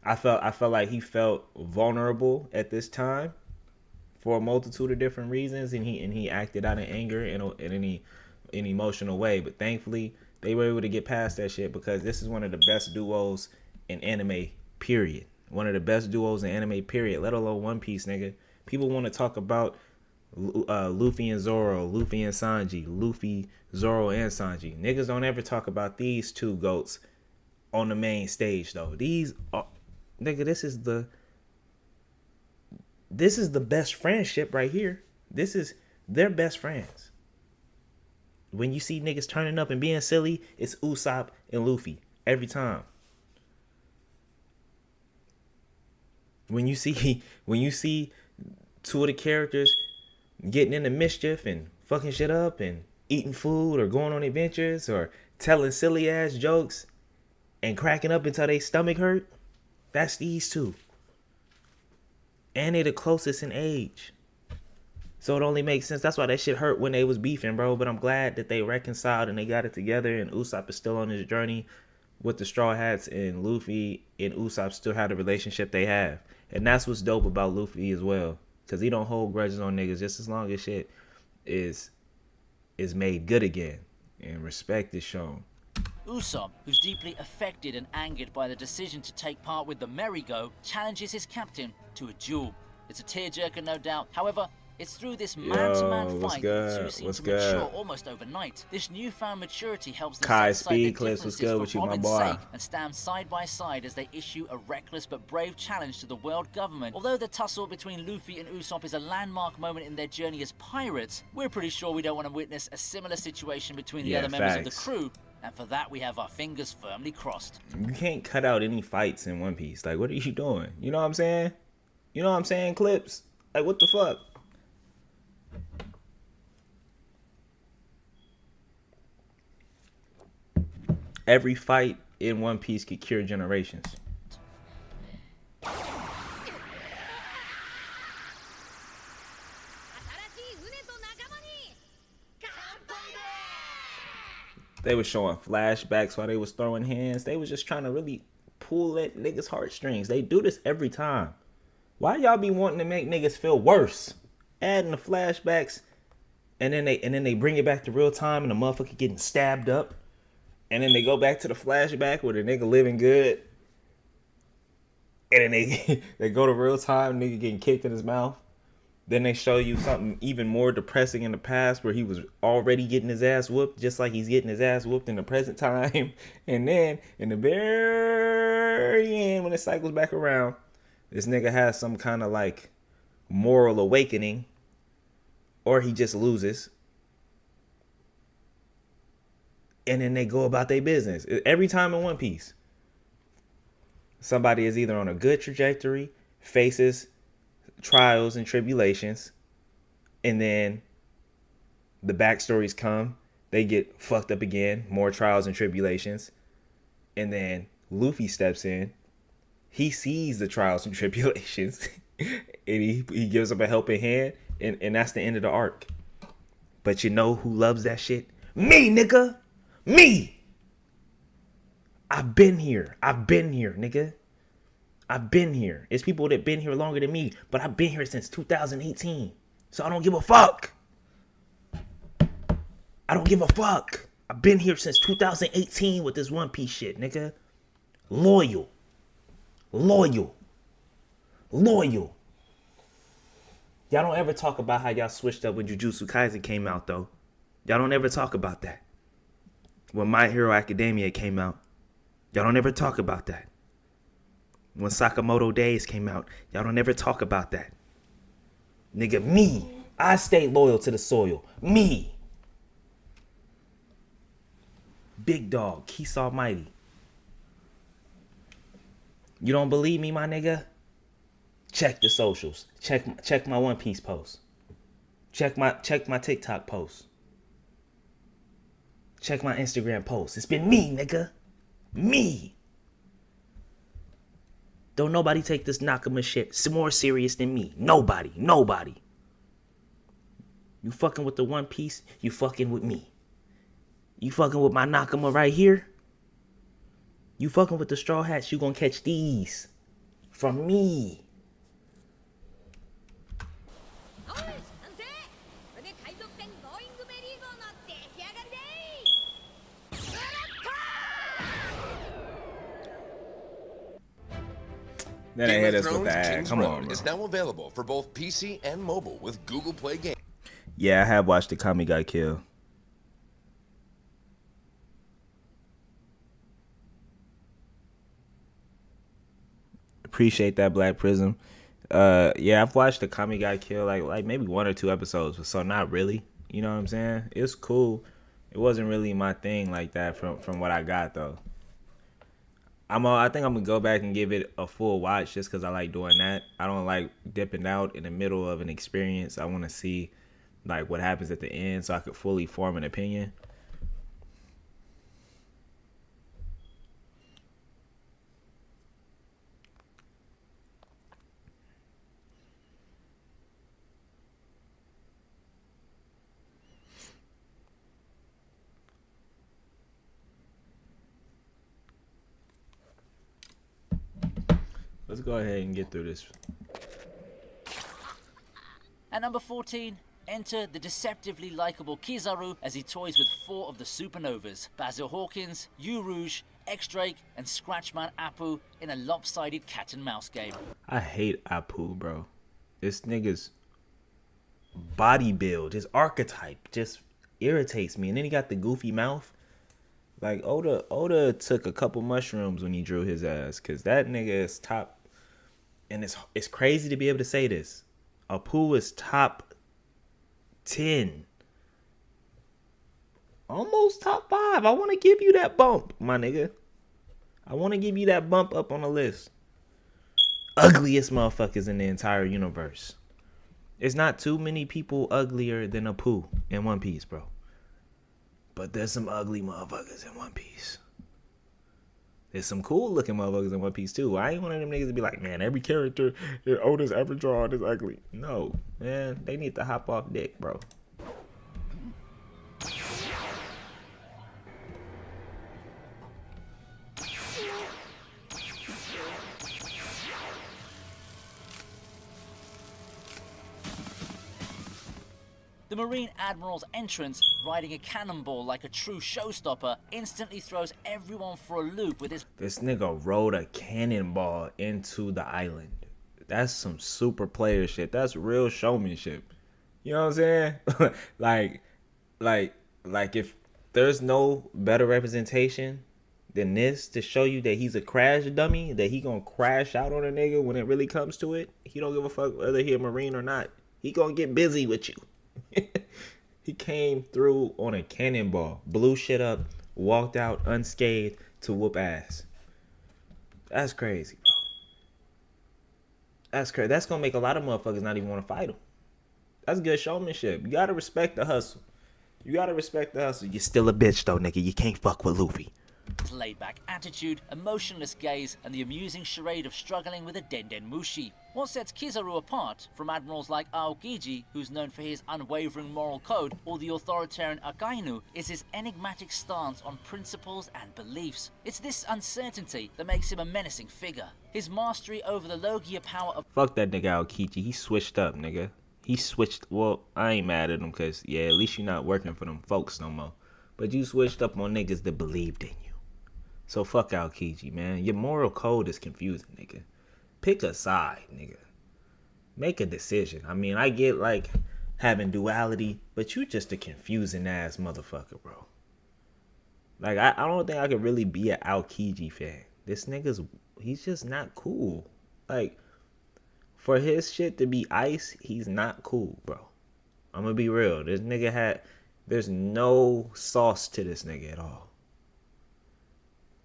I felt like he felt vulnerable at this time for a multitude of different reasons, and he acted out of anger in an emotional way. But thankfully, they were able to get past that shit because this is one of the best duos in anime, period. One of the best duos in anime, period, let alone One Piece, nigga. People want to talk about Luffy and Zoro, Luffy and Sanji, Luffy, Zoro, and Sanji. Niggas don't ever talk about these two goats on the main stage, though. These are, nigga, this is the best friendship right here. This is their best friends. When you see niggas turning up and being silly, it's Usopp and Luffy every time. When you see two of the characters getting into mischief and fucking shit up and eating food or going on adventures or telling silly ass jokes and cracking up until they stomach hurt, that's these two. And they're the closest in age. So it only makes sense. That's why that shit hurt when they was beefing, bro. But I'm glad that they reconciled and they got it together, and Usopp is still on his journey with the Straw Hats, and Luffy and Usopp still have the relationship they have. And that's what's dope about Luffy as well. Cause he don't hold grudges on niggas just as long as shit is made good again and respect is shown. Usopp, who's deeply affected and angered by the decision to take part with the Merry-Go, challenges his captain to a duel. It's a tearjerker, no doubt. However, it's through this man-to-man what's fight that the two good? seem What's to good? mature almost overnight. This newfound maturity helps them Kai set aside their Speed Clips, what's differences good for with you, my Robin's boy? sake and stand side by side as they issue a reckless but brave challenge to the world government. Although the tussle between Luffy and Usopp is a landmark moment in their journey as pirates, we're pretty sure we don't want to witness a similar situation between the other members of the crew. And for that, we have our fingers firmly crossed. You can't cut out any fights in One Piece. Like, what are you doing? You know what I'm saying? You know what I'm saying, Clips? Like, what the fuck? Every fight in One Piece could cure generations. They was showing flashbacks while they was throwing hands. They was just trying to really pull at niggas' heartstrings. They do this every time. Why y'all be wanting to make niggas feel worse? Adding the flashbacks, and then they bring it back to real time, and the motherfucker getting stabbed up, and then they go back to the flashback where the nigga living good, and then they go to real time, nigga getting kicked in his mouth. Then they show you something even more depressing in the past where he was already getting his ass whooped, just like he's getting his ass whooped in the present time. And then in the very end, when it cycles back around, this nigga has some kind of like moral awakening, or he just loses. And then they go about their business. Every time in One Piece, somebody is either on a good trajectory, faces trials and tribulations, and then the backstories come, they get fucked up again, more trials and tribulations, and then Luffy steps in, he sees the trials and tribulations, and he gives up a helping hand, and that's the end of the arc. But you know who loves that shit? Me, nigga! Me! I've been here, nigga. I've been here. It's people that been here longer than me, but I've been here since 2018. So I don't give a fuck. I don't give a fuck. I've been here since 2018 with this One Piece shit, nigga. Loyal. Y'all don't ever talk about how y'all switched up when Jujutsu Kaisen came out, though. Y'all don't ever talk about that. When My Hero Academia came out, y'all don't ever talk about that. When Sakamoto Days came out, y'all don't ever talk about that. Nigga, me. I stayed loyal to the soil. Me. Big dog, Keith Almighty. You don't believe me, my nigga? Check the socials. Check my One Piece post. Check my TikTok post. Check my Instagram post. It's been me, nigga. Me. Don't nobody take this Nakama shit more serious than me. Nobody. You fucking with the One Piece, you fucking with me. You fucking with my Nakama right here. You fucking with the Straw Hats, you gonna catch these. From me. Then I Game hit of us with Thrones the ad. King's Come Road on, bro. is now available for both PC and mobile with Google Play Games. Yeah, I have watched the Kami got killed. Appreciate that, Black Prism. Yeah, I've watched the Kami got killed like maybe 1 or 2 episodes, so not really. You know what I'm saying? It's cool. It wasn't really my thing like that from what I got though. I think I'm gonna go back and give it a full watch just because I like doing that. I don't like dipping out in the middle of an experience. I want to see like what happens at the end so I could fully form an opinion. Let's go ahead and get through this. At number 14, enter the deceptively likable Kizaru as he toys with 4 of the supernovas, Basil Hawkins, U Rouge, X-Drake, and Scratchman Apu in a lopsided cat and mouse game. I hate Apu, bro. This nigga's body build, his archetype just irritates me. And then he got the goofy mouth. Like, Oda took a couple mushrooms when he drew his ass, because that nigga is top. And it's crazy to be able to say this. Apu is top 10. Almost top 5. I want to give you that bump, my nigga. I want to give you that bump up on the list. Ugliest motherfuckers in the entire universe. There's not too many people uglier than Apu in One Piece, bro. But there's some ugly motherfuckers in One Piece. There's some cool looking motherfuckers in One Piece too. I ain't one of them niggas to be like, man, every character that Oda's ever drawn is ugly. No, man, they need to hop off dick, bro. The Marine Admiral's entrance, riding a cannonball like a true showstopper, instantly throws everyone for a loop with his... This nigga rode a cannonball into the island. That's some super player shit. That's real showmanship. You know what I'm saying? like if there's no better representation than this to show you that he's a crash dummy, that he gonna crash out on a nigga when it really comes to it. He don't give a fuck whether he a Marine or not. He gonna get busy with you. He came through on a cannonball, blew shit up, walked out unscathed to whoop ass. That's crazy, bro. That's crazy. That's gonna make a lot of motherfuckers not even want to fight him. That's good showmanship. You gotta respect the hustle. You're still a bitch though, nigga. You can't fuck with Luffy. His laid-back attitude, emotionless gaze, and the amusing charade of struggling with a Denden Mushi. What sets Kizaru apart from admirals like Aokiji, who's known for his unwavering moral code, or the authoritarian Akainu, is his enigmatic stance on principles and beliefs. It's this uncertainty that makes him a menacing figure. His mastery over the Logia power of... Fuck that nigga Aokiji. He switched up, nigga. He switched... Well, I ain't mad at him, because, yeah, at least you're not working for them folks no more. But you switched up on niggas that believed in you. So fuck Aokiji, man. Your moral code is confusing, nigga. Pick a side, nigga. Make a decision. I mean, I get like having duality, but you just a confusing ass motherfucker, bro. Like, I don't think I could really be an Aokiji fan. This nigga's, he's just not cool. Like, for his shit to be ice, he's not cool, bro. I'm gonna be real. This nigga there's no sauce to this nigga at all.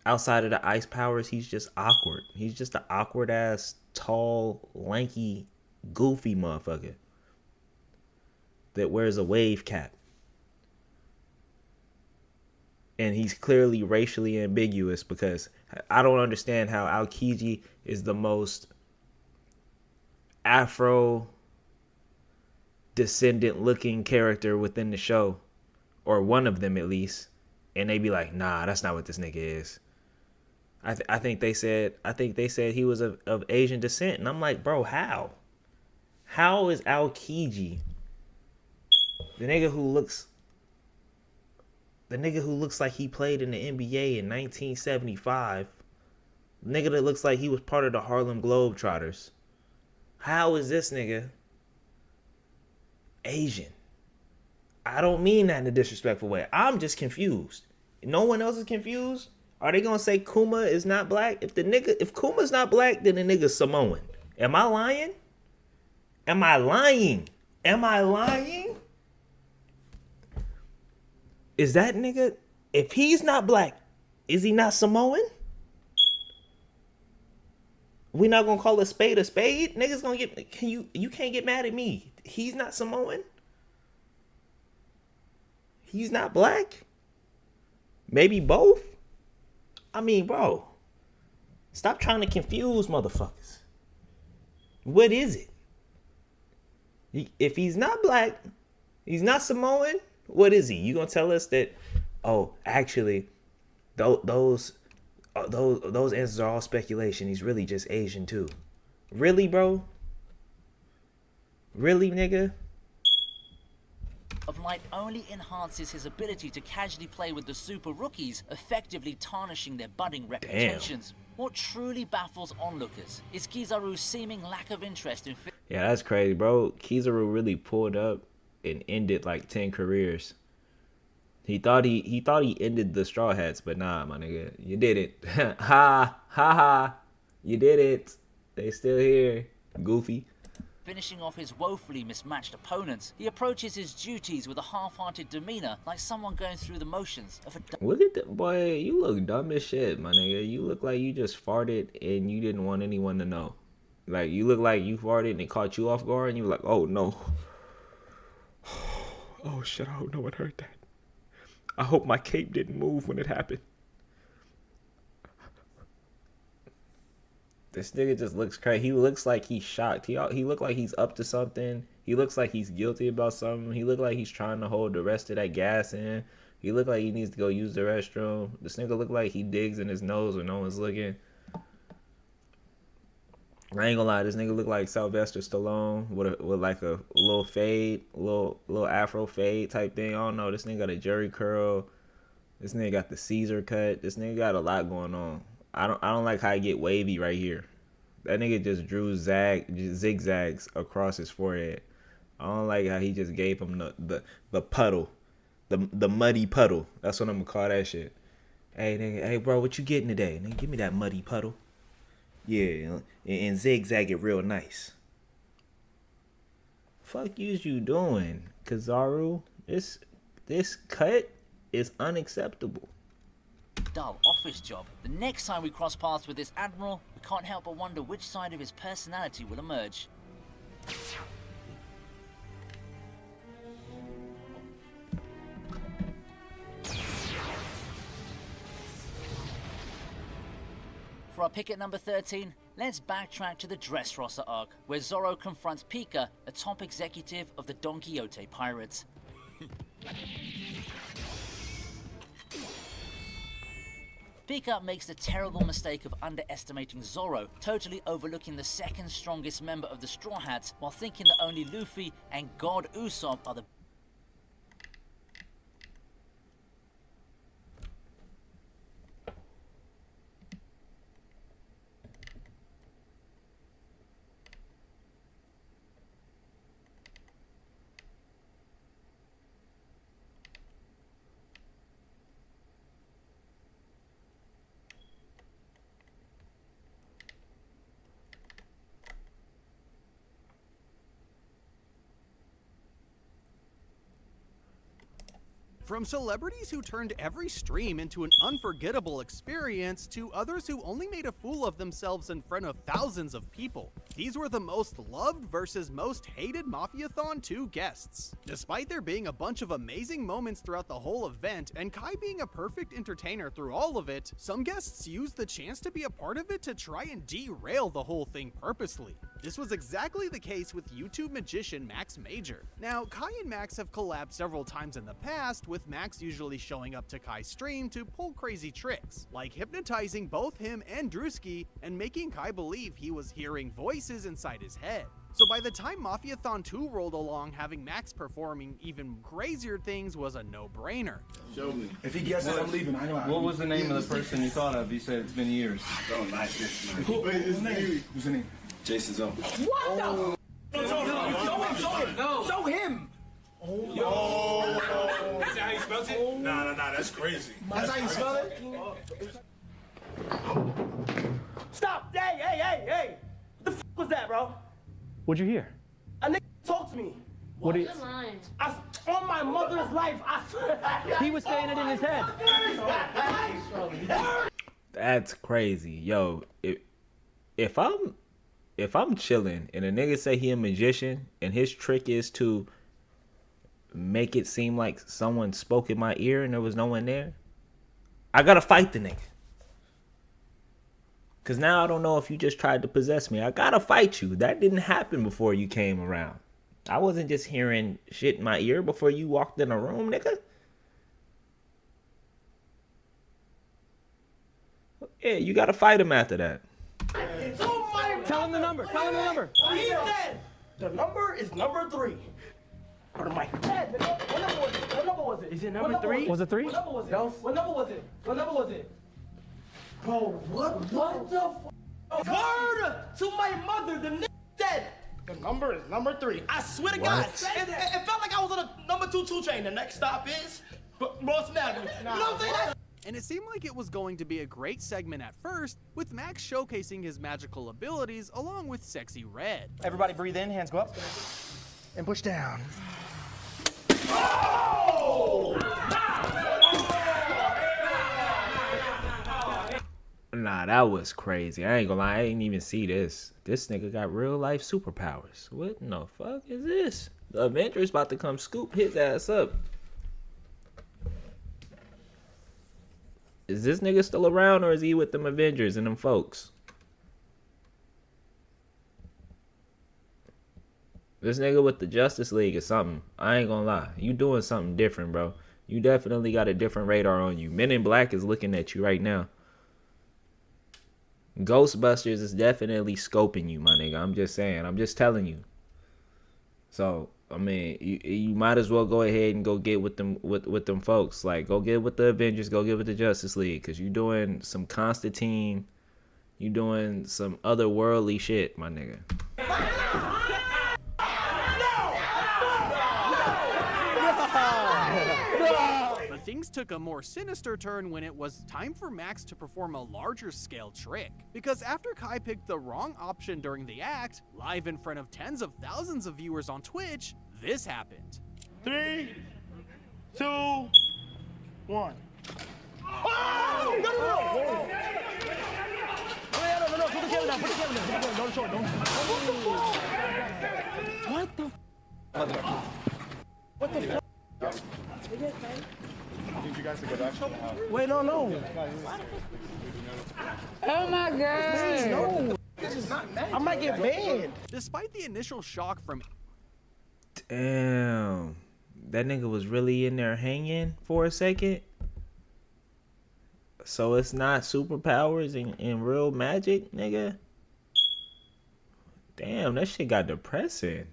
Outside of the ice powers, he's just awkward. He's just an awkward ass, tall, lanky, goofy motherfucker that wears a wave cap. And he's clearly racially ambiguous, because I don't understand how Aokiji is the most Afro descendant looking character within the show, or one of them at least, and they be like, nah, that's not what this nigga is. I think they said he was of Asian descent, and I'm like, bro, how? How is Aokiji the nigga who looks like he played in the NBA in 1975, the nigga that looks like he was part of the Harlem Globetrotters? How is this nigga Asian? I don't mean that in a disrespectful way. I'm just confused. No one else is confused? Are they gonna say Kuma is not black? If Kuma's not black, then the nigga's Samoan. Am I lying? Am I lying? Is that nigga, if he's not black, is he not Samoan? We not gonna call a spade a spade? Niggas gonna get, you can't get mad at me. He's not Samoan? He's not black? Maybe both? I mean, bro, stop trying to confuse motherfuckers. What is it? If he's not black, he's not Samoan, what is he? You gonna tell us that, oh, actually, those answers are all speculation. He's really just Asian too. Really, bro? Really, nigga? of light only enhances his ability to casually play with the super rookies, effectively tarnishing their budding reputations. What truly baffles onlookers is Kizaru's seeming lack of interest in Yeah, that's crazy, bro. Kizaru really pulled up and ended like 10 careers. He thought he ended the Straw Hats, but nah, my nigga, you did it. Ha ha, you did it. They still here, goofy. finishing off his woefully mismatched opponents. He approaches his duties with a half-hearted demeanor, like someone going through the motions of a... Look at that, boy. You look dumb as shit, my nigga. You look like you just farted and you didn't want anyone to know. Like, you look like you farted and it caught you off guard and you were like, oh, no. Oh, shit, I hope no one heard that. I hope my cape didn't move when it happened. This nigga just looks crazy. He looks like he's shocked. He look like he's up to something. He looks like he's guilty about something. He look like he's trying to hold the rest of that gas in. He look like he needs to go use the restroom. This nigga look like he digs in his nose when no one's looking. I ain't gonna lie, this nigga look like Sylvester Stallone with like a little fade, little afro fade type thing. I don't know. This nigga got a jerry curl. This nigga got the Caesar cut. This nigga got a lot going on. I don't like how he get wavy right here. That nigga just drew zigzags across his forehead. I don't like how he just gave him the puddle, the muddy puddle. That's what I'm gonna call that shit. Hey nigga, hey bro, what you getting today? Nigga, give me that muddy puddle. Yeah, and zigzag it real nice. Fuck you doing, Kizaru? This cut is unacceptable. dull office job. The next time we cross paths with this admiral, we can't help but wonder which side of his personality will emerge. For our pick at number 13, let's backtrack to the Dressrosa arc, where Zoro confronts Pika, a top executive of the Don Quixote Pirates. Pika makes the terrible mistake of underestimating Zoro, totally overlooking the second strongest member of the Straw Hats, while thinking that only Luffy and God Usopp are the... From celebrities who turned every stream into an unforgettable experience to others who only made a fool of themselves in front of thousands of people, these were the most loved versus most hated Mafiathon 2 guests. Despite there being a bunch of amazing moments throughout the whole event and Kai being a perfect entertainer through all of it, some guests used the chance to be a part of it to try and derail the whole thing purposely. This was exactly the case with YouTube magician Max Major. Now, Kai and Max have collabed several times in the past, with Max usually showing up to Kai's stream to pull crazy tricks, like hypnotizing both him and Drewski and making Kai believe he was hearing voices inside his head. So by the time Mafiathon 2 rolled along, having Max performing even crazier things was a no-brainer. Show me. If he guesses, I'm leaving. I know. What was the name of the person you thought of? You said it's been years. I don't like this man. What's the name? Jason Zone. What the? Show him. Oh. Is that how you spelled it? Nah, that's crazy. That's how you spell it? Stop! Hey! What the f was that, bro? What'd you hear? A nigga talk to me. What is? On my mother's life, I swear. He was saying it in his head. That's crazy, yo. If I'm chilling and a nigga say he a magician and his trick is to make it seem like someone spoke in my ear and there was no one there, I gotta fight the nigga. Cause now I don't know if you just tried to possess me. I gotta fight you. That didn't happen before you came around. I wasn't just hearing shit in my ear before you walked in a room, nigga. Yeah, you gotta fight him after that. It's on my Tell him the number. Tell him the number. He said The number is number 3. What am I? Dad, what number was it? What number was it? Is it number 3? Was it 3? What number was it? What number was it? What number was it? Bro, what the f? Word to my mother, the nigga said the number is number 3. I swear to God, it felt like I was on a number 2 train. The next stop is Boston Avenue. You know what I'm saying? And it seemed like it was going to be a great segment at first, with Max showcasing his magical abilities along with Sexy Red. Everybody breathe in, hands go up, and push down. Nah, that was crazy. I ain't gonna lie, I ain't even see this. This nigga got real life superpowers. What in the fuck is this? The Avengers about to come scoop his ass up. Is this nigga still around, or is he with them Avengers and them folks? This nigga with the Justice League or something. I ain't gonna lie. You doing something different, bro. You definitely got a different radar on you. Men in Black is looking at you right now. Ghostbusters is definitely scoping you, my nigga. I'm just saying. I'm just telling you. So, I mean, you might as well go ahead and go get with them folks. Like, go get with the Avengers, go get with the Justice League, because you doing some Constantine, you doing some otherworldly shit, my nigga. But things took a more sinister turn when it was time for Max to perform a larger scale trick. Because after Kai picked the wrong option during the act, live in front of tens of thousands of viewers on Twitch, this happened. 3, 2, 1. Oh! No! No, put the camera down, put the camera down. Don't show it, don't. What the f? What the f? Need you guys to go back to the house. Wait, no. Oh my God. No. This is not mad. I might get banned. Despite the initial shock from Damn. That nigga was really in there hanging for a second. So it's not superpowers and real magic, nigga? Damn, that shit got depressing.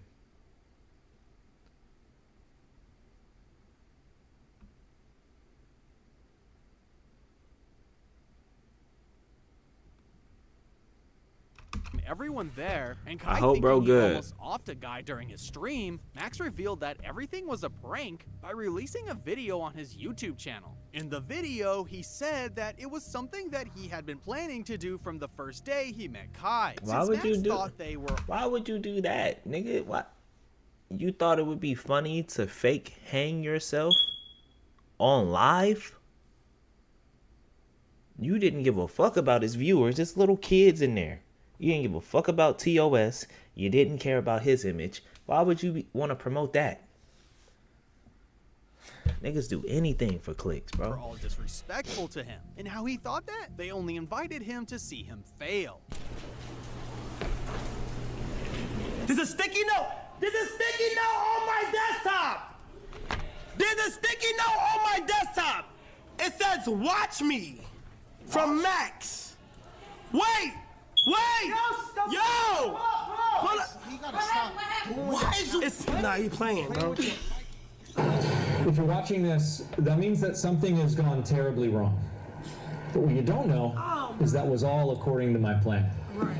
everyone there, and I Kai hope bro thinking he good. almost offed a guy during his stream, Max revealed that everything was a prank by releasing a video on his YouTube channel. In the video, he said that it was something that he had been planning to do from the first day he met Kai. Why Since would Max you do? thought they were Why would you do that, nigga? What? You thought it would be funny to fake hang yourself on live? You didn't give a fuck about his viewers. There's little kids in there. You didn't give a fuck about TOS. You didn't care about his image. Why would you want to promote that? Niggas do anything for clicks, bro. were all disrespectful to him, and how he thought that they only invited him to see him fail. There's a sticky note. There's a sticky note on my desktop. There's a sticky note on my desktop. It says, "Watch me," from Max. Wait. Yo. Hold up. You gotta stop. Why is you? Nah, you playing, bro. If you're watching this, that means that something has gone terribly wrong. But what you don't know is that was all according to my plan.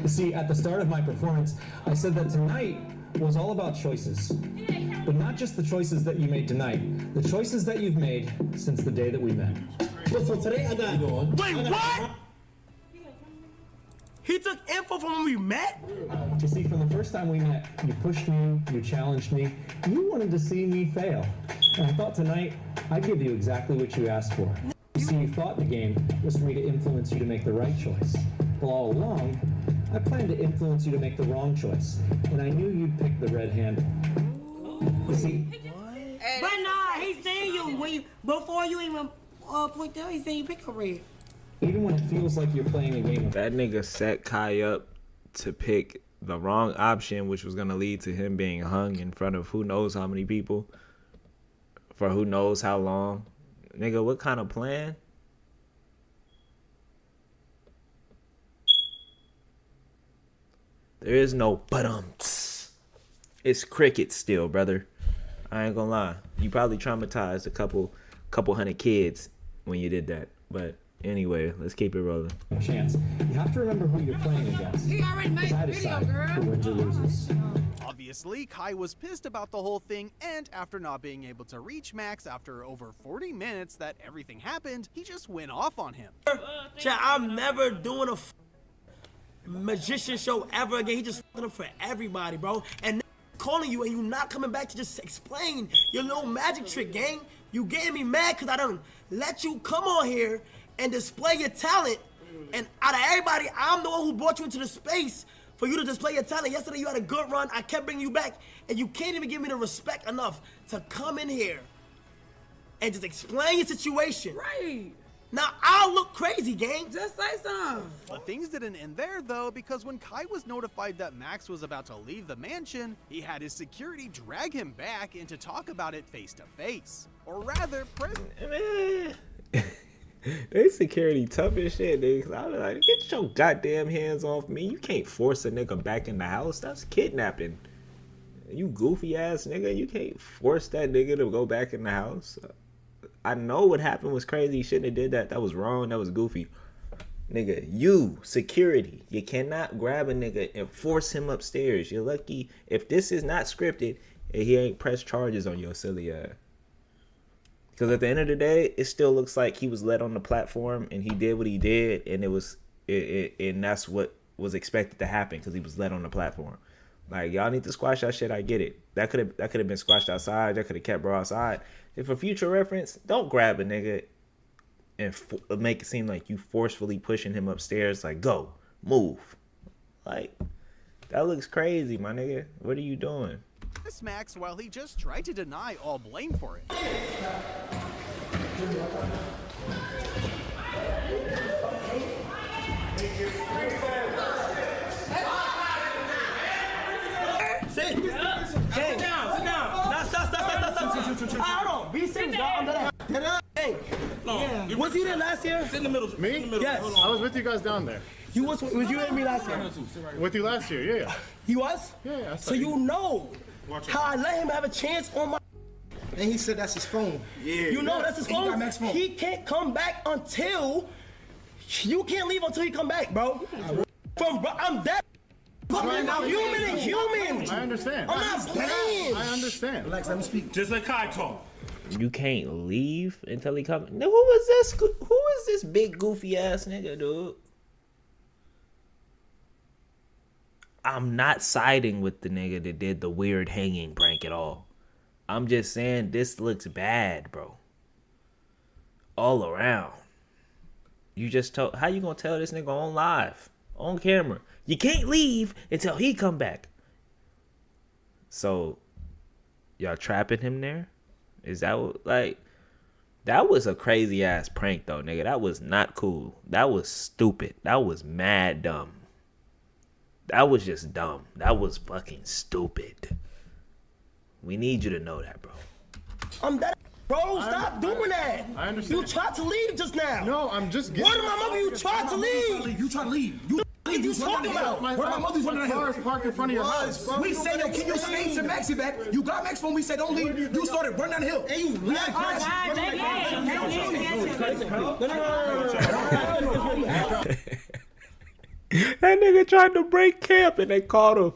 You see, at the start of my performance, I said that tonight was all about choices. But not just the choices that you made tonight, the choices that you've made since the day that we met. So today I got. Wait, what? He took info from when we met? You see, from the first time we met, you pushed me, you challenged me, you wanted to see me fail. And I thought tonight, I'd give you exactly what you asked for. You see, you thought the game was for me to influence you to make the right choice. Well, all along, I planned to influence you to make the wrong choice. And I knew you'd pick the red handle. You see, But nah, he's saying before you even point down, he's saying you pick a red. even when it feels like you're playing a game of That nigga set Kai up to pick the wrong option, which was gonna lead to him being hung in front of who knows how many people for who knows how long. Nigga, what kind of plan? There is no but It's crickets still, brother. I ain't gonna lie. You probably traumatized a couple hundred kids when you did that. But anyway, let's keep it rolling. Chance. You have to remember who you're playing against. He already made I the video, decide girl. who wins or loses. Obviously, Kai was pissed about the whole thing, and after not being able to reach Max after over 40 minutes that everything happened, he just went off on him. Chat, I'm never doing a magician show ever again. He just fucking up for everybody, bro. And calling you and you not coming back to just explain your little magic trick, gang. You getting me mad because I don't let you come on here and display your talent. And out of everybody, I'm the one who brought you into the space for you to display your talent. Yesterday you had a good run. I kept bringing you back. And you can't even give me the respect enough to come in here and just explain your situation. Right. Now I'll look crazy, gang. Just say something. But things didn't end there, though, because when Kai was notified that Max was about to leave the mansion, he had his security drag him back and to talk about it face to face. Or rather, They security tough as shit, nigga. I was like, get your goddamn hands off me. You can't force a nigga back in the house. That's kidnapping. You goofy ass nigga. You can't force that nigga to go back in the house. I know what happened was crazy. You shouldn't have did that. That was wrong. That was goofy. Nigga, you, security. You cannot grab a nigga and force him upstairs. You're lucky if this is not scripted and he ain't pressed charges on your silly ass. Because at the end of the day, it still looks like he was let on the platform and he did what he did, and and that's what was expected to happen because he was let on the platform. Like, y'all need to squash that shit. I get it. That could have been squashed outside. That could have kept bro outside. If for future reference, don't grab a nigga and make it seem like you forcefully pushing him upstairs. Like, go, move. Like, that looks crazy, my nigga. What are you doing? This Max, while he just tried to deny all blame for it. Sit down. Sit down. Now stop. Hold on. Be serious, dog. Hey, was you there last year? Sit in the middle. Me? Yes. I was with you guys down there. You was you and me last year? With you last year, yeah. He was? Yeah. I So you know how I let him have a chance on my. And he said that's his phone. Yeah. You know that's his phone. He can't come back until you can't leave until he come back, bro. I'm dead. Human and human. I understand. I'm not playing. I understand. Relax, let me speak. Just like Kai talk. You can't leave until he comes. Who was this? Who is this big goofy ass nigga, dude? I'm not siding with the nigga that did the weird hanging prank at all. I'm just saying this looks bad, bro. All around. You just told. How you gonna tell this nigga on live, on camera? You can't leave until he come back. So, y'all trapping him there? Is that what, like? That was a crazy ass prank though, nigga. That was not cool. That was stupid. That was mad dumb. That was just dumb. That was fucking stupid. We need you to know that, bro. I'm dead. Bro, stop doing that. I understand. You tried to leave just now. No, I'm just getting. Word of my mother, you tried to leave. You trying to leave. What are you talking about? Word of my mother's running the cars parked in front of your house, bro. We said, yo, can you stay to Maxie back? You got Max phone, we said don't leave. You started running down the hill. And you left. That nigga tried to break camp and they caught him.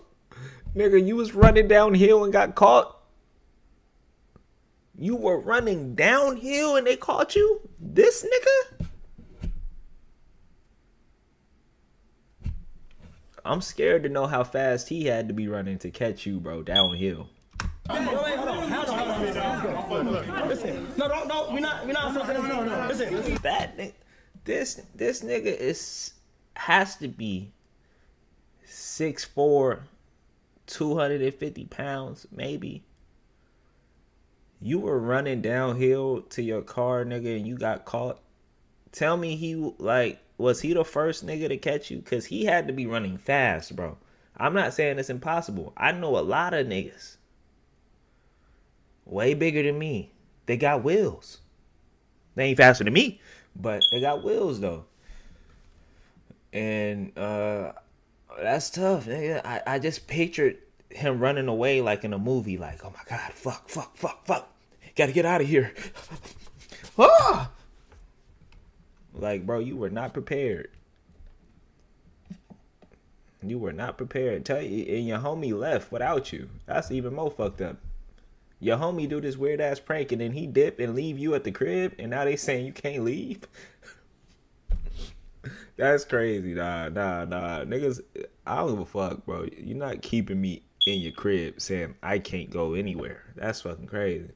Nigga, you was running downhill and got caught. You were running downhill and they caught you? This nigga? I'm scared to know how fast he had to be running to catch you, bro, downhill. Hold on. Listen. No, we're not. Listen. That nigga, this nigga has to be 6'4", 250 pounds, maybe. You were running downhill to your car, nigga, and you got caught. Tell me was he the first nigga to catch you? Because he had to be running fast, bro. I'm not saying it's impossible. I know a lot of niggas way bigger than me. They got wheels. They ain't faster than me, but they got wheels, though. And that's tough, nigga. I just pictured him running away like in a movie, like, oh my God, fuck, gotta get out of here. Ah! Like, bro, you were not prepared. You were not prepared. Tell you, and your homie left without you. That's even more fucked up. Your homie do this weird ass prank and then he dip and leave you at the crib, and now they saying you can't leave. That's crazy, nah. Niggas, I don't give a fuck, bro. You're not keeping me in your crib saying I can't go anywhere. That's fucking crazy.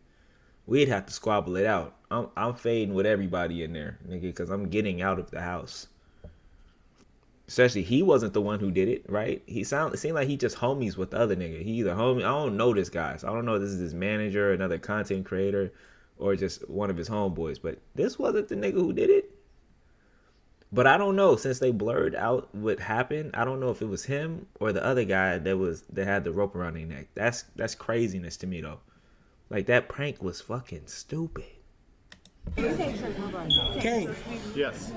We'd have to squabble it out. I'm fading with everybody in there, nigga, because I'm getting out of the house. Especially he wasn't the one who did it, right? It seemed like he just homies with the other nigga. He either homie, I don't know this guy, so I don't know if this is his manager, another content creator, or just one of his homeboys. But this wasn't the nigga who did it. But I don't know, since they blurred out what happened, I don't know if it was him or the other guy that had the rope around their neck. That's craziness to me though. Like, that prank was fucking stupid. Okay. Yes.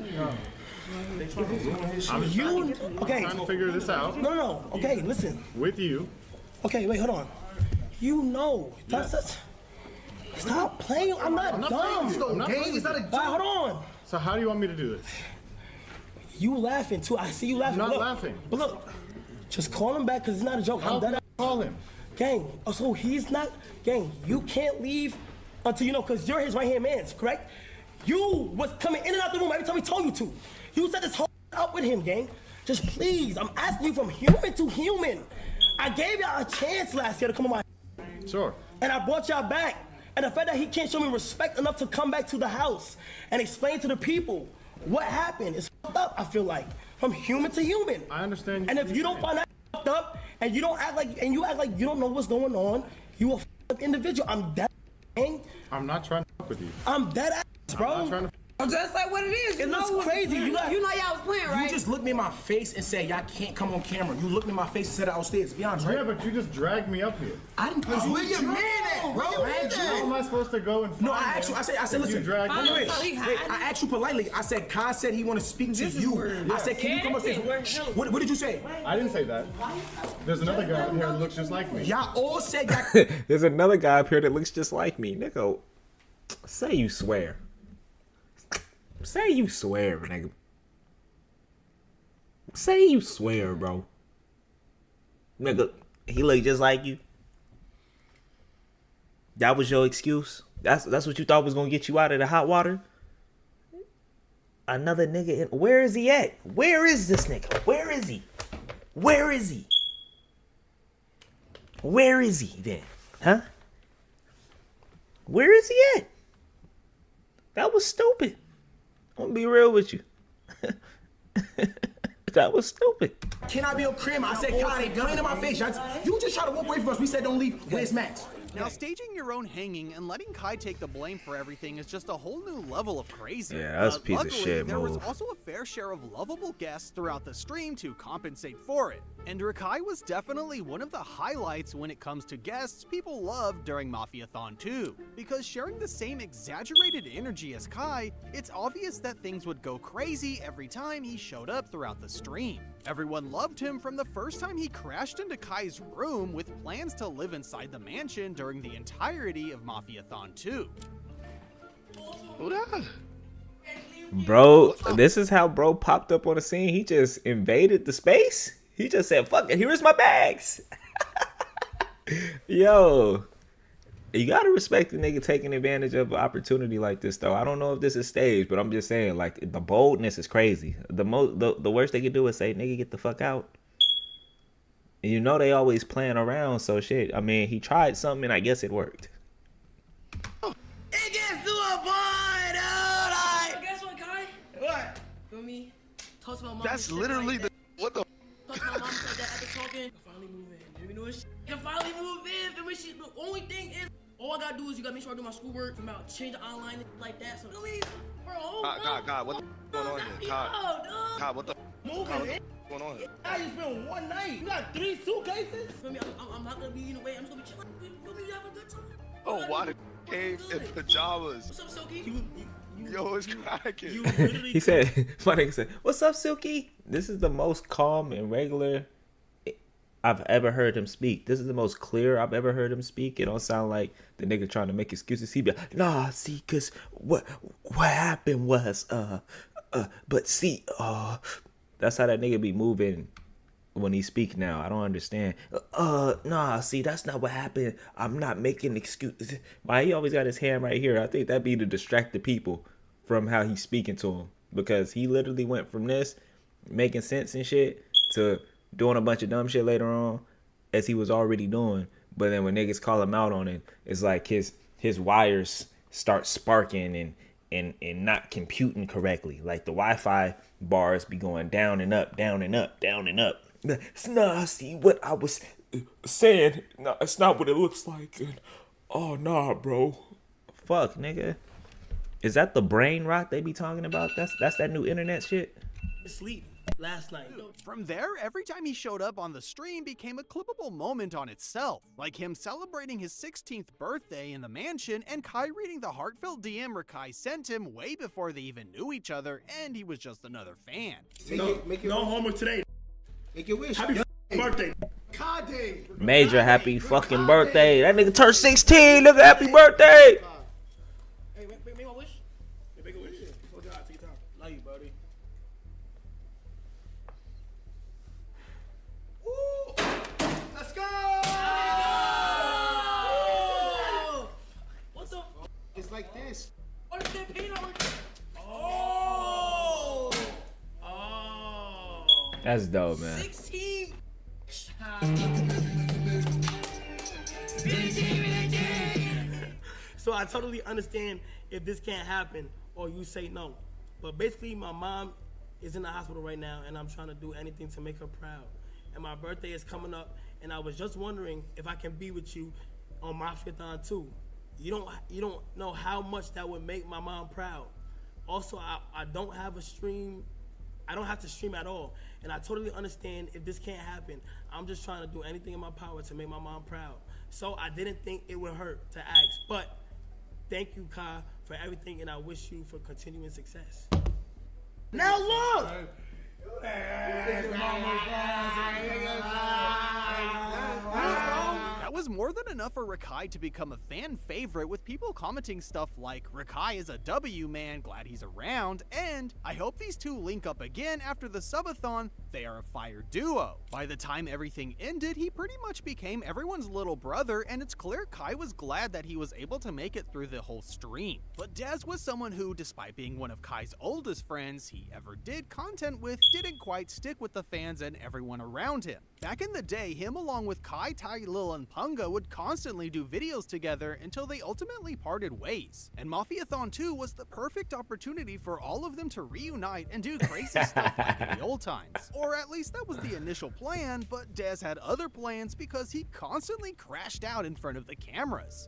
I'm trying to figure this out. No. Okay, listen. With you. Okay, wait, hold on. You know. Yes. Stop playing. I'm not dumb. I'm not playing. It's not a joke. Hold on. So how do you want me to do this? You laughing too. I see you laughing. I'm not laughing. But look, just call him back because it's not a joke. How can I call him? Gang, so he's not, gang, you can't leave until you know, because you're his right-hand man, correct? You was coming in and out the room every time he told you to. You set this whole up with him, gang. Just please, I'm asking you from human to human. I gave y'all a chance last year to come on my. Sure. And I brought y'all back. And the fact that he can't show me respect enough to come back to the house and explain to the people what happened is fucked up, I feel like. From human to human. I understand. And if you don't find that fucked up, and you don't act like, and you act like you don't know what's going on, you a fucked up individual. I'm dead, gang. I'm not trying to fuck with you. I'm dead ass, bro. I'm not trying to. Just like what it is. It looks crazy. You know y'all was playing, right? You just looked me in my face and said y'all can't come on camera. You looked me in my face and said it upstairs. Be honest, right? Yeah, but you just dragged me up here. I didn't play. Where your man at, bro? How am I supposed to go and find No, I asked you. I said, listen. You dragged me. Wait. I asked you politely. I said, Kai said he want to speak to you. I said, can you come upstairs? What did you say? I didn't say that. There's another guy up here that looks just like me. Y'all all said that. There's another guy up here that looks just like me, nigga. Say you swear. Say you swear, nigga. Say you swear, bro. Nigga, he look just like you. That was your excuse? That's what you thought was gonna get you out of the hot water? Another nigga where is he at? Where is this nigga? Where is he? Where is he? Where is he then? Huh? Where is he at? That was stupid. I'm gonna be real with you. That was stupid. Can I be your crib? I said, Kai, they playing in my face. You just try to walk away from us. We said don't leave. Where's Max? Now, staging your own hanging and letting Kai take the blame for everything is just a whole new level of crazy. Yeah, that's a piece of luckily, shit there was move. also a fair share of lovable guests throughout the stream to compensate for it. And Rakai was definitely one of the highlights when it comes to guests people loved during Mafiathon 2. Because sharing the same exaggerated energy as Kai, it's obvious that things would go crazy every time he showed up throughout the stream. Everyone loved him from the first time he crashed into Kai's room with plans to live inside the mansion during the entirety of Mafiathon 2. Bro, this is how bro popped up on the scene. He just invaded the space. He just said, fuck it, here's my bags. Yo, you gotta respect the nigga taking advantage of an opportunity like this, though. I don't know if this is staged, but I'm just saying, like, the boldness is crazy. The worst they could do is say, nigga, get the fuck out. And you know they always playing around, so shit. I mean, he tried something, and I guess it worked. It gets to a point, dude. Guess what, Kai? What? Feel me? Talk to my mom. That's literally the what the. Talk to my mom said that after talking. Finally move in. You know what? Can finally move in. And she, the only thing is, all I gotta do is you gotta make sure I do my schoolwork. About change the online like that. So please, bro. God, what the going on here? God, what the moving in? going on here? I just been one night. You got 3 suitcases? Feel me? I'm not gonna be in the way. I'm just gonna be chilling. Feel me? You have a good time. Oh, why the came in pajamas? What's up, Silky? Yo, it's cracking. He said, my nigga said, what's up, Silky? This is the most calm and regular I've ever heard him speak. This is the most clear I've ever heard him speak. It don't sound like the nigga trying to make excuses. He be like, nah, see, cause what happened was but see, that's how that nigga be moving when he speak now. I don't understand. Nah, see, that's not what happened. I'm not making excuses. Why he always got his hand right here? I think that be to distract the people from how he's speaking to him, because he literally went from this making sense and shit to doing a bunch of dumb shit later on, as he was already doing. But then when niggas call him out on it, it's like his wires start sparking and not computing correctly. Like the Wi-Fi bars be going down and up, down and up, down and up. Nah, see what I was saying. Nah, it's not what it looks like. Oh nah, bro. Fuck, nigga. Is that the brain rot they be talking about? That's that new internet shit. Sleep last night. From there, every time he showed up on the stream became a clippable moment on itself, like him celebrating his 16th birthday in the mansion and Kai reading the heartfelt DM Rakai sent him way before they even knew each other, and he was just another fan. No homework today. Make your wish. Happy birthday. Major happy fucking birthday. That nigga turned 16. Nigga, happy birthday. Hey, make my wish. Make a wish. Oh God, take your time. Love you, buddy. Let's go! What the? It's like this. What is that paint on? Oh! Oh! That's dope, man. 16. So I totally understand if this can't happen or you say no. But basically, my mom is in the hospital right now, and I'm trying to do anything to make her proud. And my birthday is coming up, and I was just wondering if I can be with you on my 5th too. You don't know how much that would make my mom proud. Also, I don't have a stream. I don't have to stream at all. And I totally understand if this can't happen. I'm just trying to do anything in my power to make my mom proud. So I didn't think it would hurt to ask. But thank you, Kai, for everything, and I wish you for continuing success. Now look! That was more than enough for Rakai to become a fan favorite, with people commenting stuff like, Rakai is a W man, glad he's around, and I hope these two link up again after the subathon, they are a fire duo. By the time everything ended, he pretty much became everyone's little brother, and it's clear Kai was glad that he was able to make it through the whole stream. But Dez was someone who, despite being one of Kai's oldest friends he ever did content with, didn't quite stick with the fans and everyone around him. Back in the day, him along with Kai, Tai, Lil, and Punga would constantly do videos together until they ultimately parted ways. And Mafiathon 2 was the perfect opportunity for all of them to reunite and do crazy stuff like in the old times. Or at least that was the initial plan, but Dez had other plans because he constantly crashed out in front of the cameras.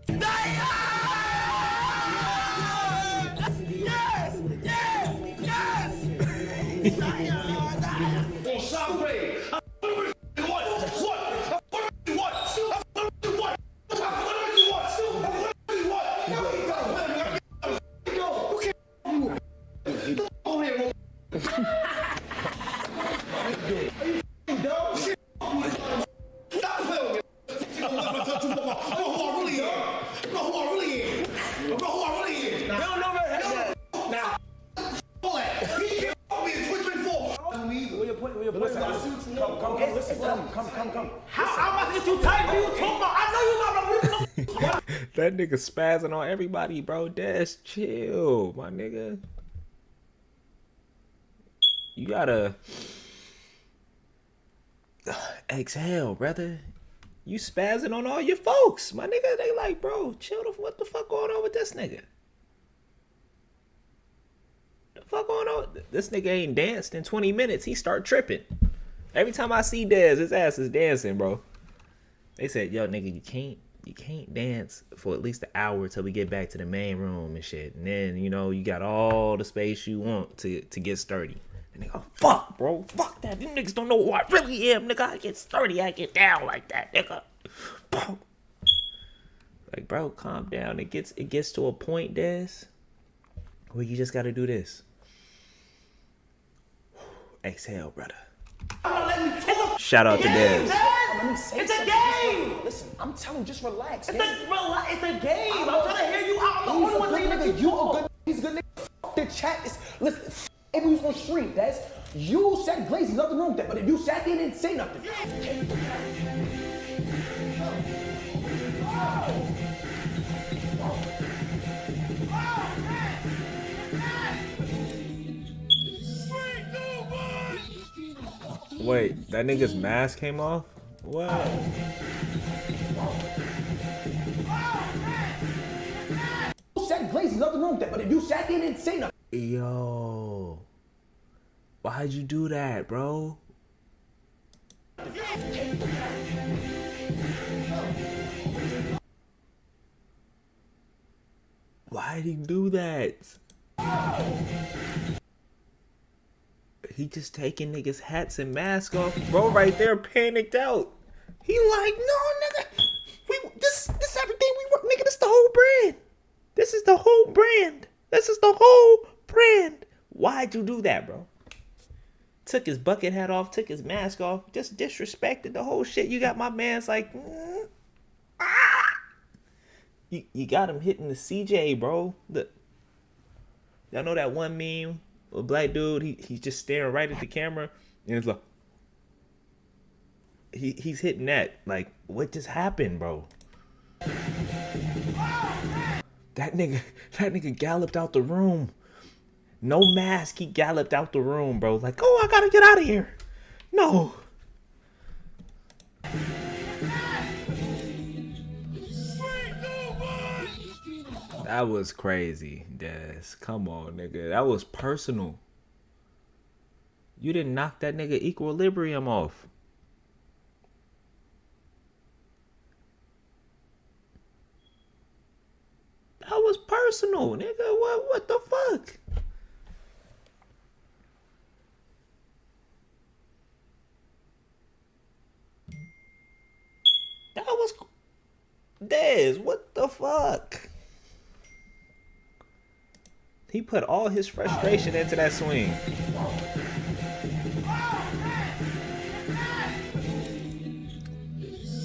Come. How am I get you tight? What are you talking about? I know you're not. That nigga spazzing on everybody, bro. That's chill, my nigga. You gotta exhale, brother. You spazzing on all your folks, my nigga. They like, bro, chill. What the fuck going on with this nigga? The fuck going on? This nigga ain't danced in 20 minutes. He start tripping. Every time I see Dez, his ass is dancing, bro. They said, yo, nigga, you can't dance for at least an hour till we get back to the main room and shit. And then, you know, you got all the space you want to get sturdy. And they go, fuck, bro. Fuck that. Them niggas don't know who I really am, nigga. I get sturdy. I get down like that, nigga. Bro. Like, bro, calm down. It gets to a point, Dez, where you just got to do this. Exhale, brother. Shout out to Dez. let me say It's a something. game! Listen, I'm telling you, just relax. It's a game. I'm trying to hear you out. I'm the only one letting you You a talk. good he's a good nigga. Fuck the chat. Listen, if we was on stream, that's you said Glaze, there's nothing wrong with that. But if you sat there and didn't say nothing. Wait, that nigga's mask came off? What? You said Glaze, there's nothing wrong with that. But if you sat there and didn't say nothing. Yo. Why'd you do that, bro? Why'd he do that? He just taking niggas' hats and masks off. Bro right there panicked out. He like, no, nigga. This everything we work. Nigga, this the whole brand. This is the whole brand. This is the whole brand. Why'd you do that, bro? Took his bucket hat off, took his mask off, just disrespected the whole shit. You got my man's like, You got him hitting the CJ, bro. Y'all know that one meme? A black dude, he's just staring right at the camera, and it's like, he's hitting that. Like, what just happened, bro? That nigga galloped out the room. No mask, he galloped out the room, bro. Like, oh, I gotta get out of here. No. That was crazy, Des. Come on, nigga. That was personal. You didn't knock that nigga equilibrium off. That was personal, nigga. What the fuck? That was Dez. What the fuck? He put all his frustration into that swing.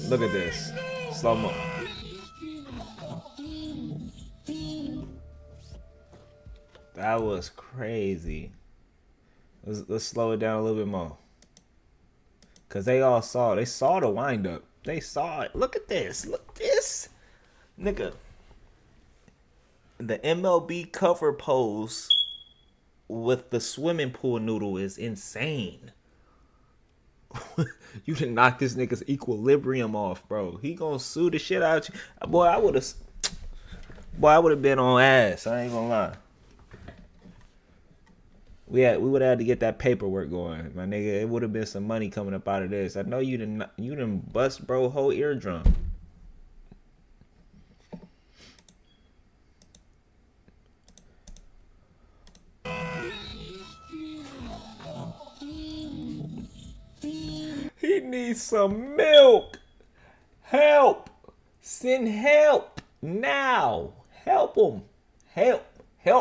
Look at this. Slow mo. That was crazy. Let's slow it down a little bit more. Cause they saw the wind up. They saw it. Look at this. Look at this. Nigga. The MLB cover pose with the swimming pool noodle is insane. You done knock this nigga's equilibrium off, bro. He gonna sue the shit out you. Boy, I would have been on ass. I ain't gonna lie. We would have had to get that paperwork going, my nigga. It would have been some money coming up out of this. I know you done bust bro whole eardrum. He needs some milk. Help. Send help now. Help him. Help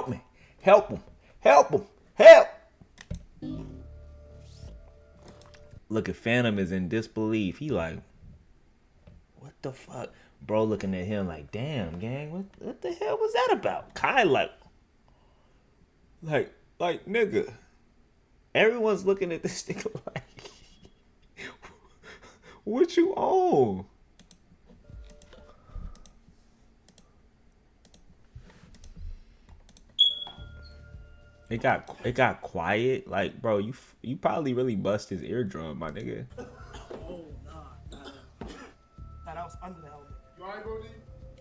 me. Help him. Help. Look at Phantom is in disbelief. He like, what the fuck? Bro looking at him like, damn, gang, what the hell was that about? Kai like, nigga. Everyone's looking at this nigga like, what you on? It got quiet. Like, bro, you probably really bust his eardrum, my nigga. Oh, nah. That was under the helmet. You alright, bro?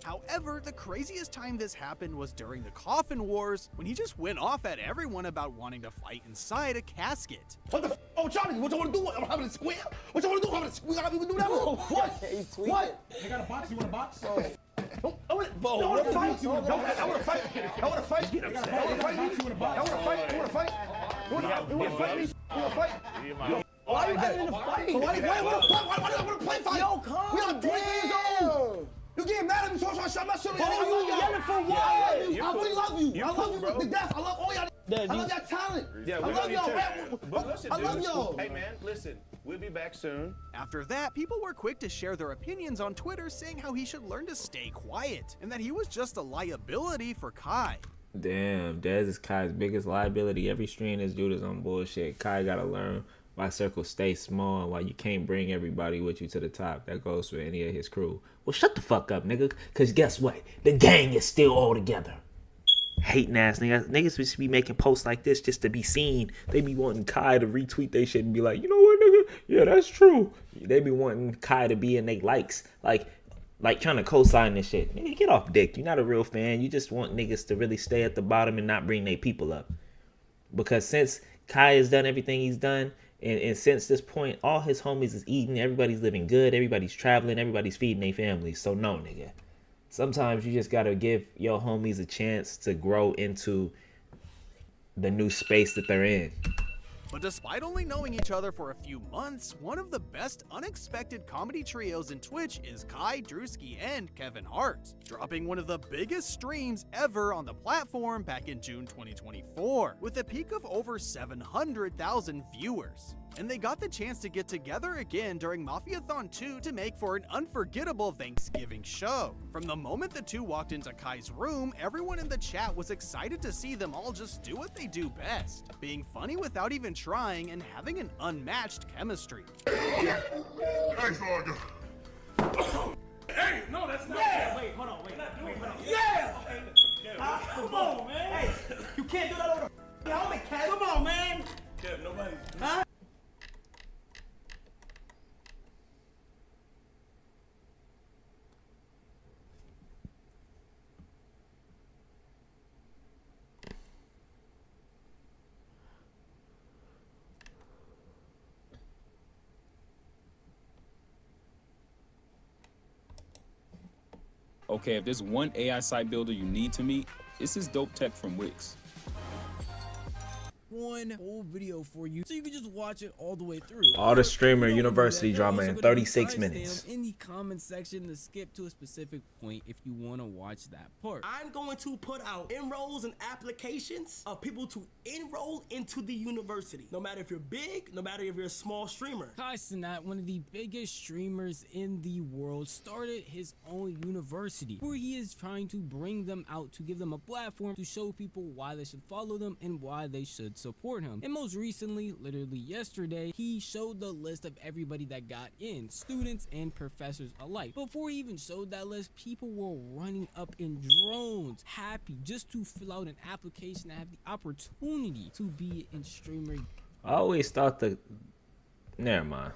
However, the craziest time this happened was during the Coffin Wars, when he just went off at everyone about wanting to fight inside a casket. What the f? Oh, Charlie, what you want to do? I'm having a square? What you want to do? I'm having a square? We can do that? What? They got a box. You want a box? I want to fight. I want to fight. I want to fight. You want to fight? Why are you having a fight? Why do I want to play fight? Yo, calm down. We are 20 years old. You getting mad at me so I shot my shit. You yelling for what? I really love you. I love you to death. I love all y'all. I love y'all talent. I love y'all. But listen, I love y'all. Hey man, listen. We'll be back soon. After that, people were quick to share their opinions on Twitter saying how he should learn to stay quiet and that he was just a liability for Kai. Damn, Dez is Kai's biggest liability. Every stream this dude is on bullshit. Kai gotta learn why circles stay small and why you can't bring everybody with you to the top. That goes for any of his crew. Well, shut the fuck up, nigga. Cause guess what? The gang is still all together. Hating ass niggas. Niggas should be making posts like this just to be seen. They be wanting Kai to retweet they shit and be like, you know what, nigga? Yeah, that's true. They be wanting Kai to be in they likes. Like trying to co-sign this shit. Nigga, get off dick. You're not a real fan. You just want niggas to really stay at the bottom and not bring their people up. Because since Kai has done everything he's done, and since this point, all his homies is eating. Everybody's living good. Everybody's traveling. Everybody's feeding their families. So no, nigga. Sometimes you just gotta give your homies a chance to grow into the new space that they're in. But despite only knowing each other for a few months, one of the best unexpected comedy trios in Twitch is Kai, Drewski, and Kevin Hart, dropping one of the biggest streams ever on the platform back in June 2024, with a peak of over 700,000 viewers. And they got the chance to get together again during Mafiathon 2 to make for an unforgettable Thanksgiving show. From the moment the two walked into Kai's room, everyone in the chat was excited to see them all just do what they do best, being funny without even trying and having an unmatched chemistry. Hey, no, that's not. Yeah. Wait, hold on, wait, hold on. Yeah! Come on, man. Hey, you can't do that over the helmet, Kev. Come on, man. Kev, nobody. Huh? Okay, if there's one AI site builder you need to meet, it's this dope tech from Wix. One whole video for you so you can just watch it all the way through. All the streamer university drama in 36 minutes. In the comment section to skip to a specific point if you want to watch that part. I'm going to put out enrolls and applications of people to enroll into the university. No matter if you're big, no matter if you're a small streamer. Kai Cenat, one of the biggest streamers in the world, started his own university where he is trying to bring them out to give them a platform to show people why they should follow them and why they should support him. And most recently, literally yesterday, he showed the list of everybody that got in, students and professors alike. Before he even showed that list, people were running up in drones, happy just to fill out an application and have the opportunity to be in streamer. I always thought the... Never mind.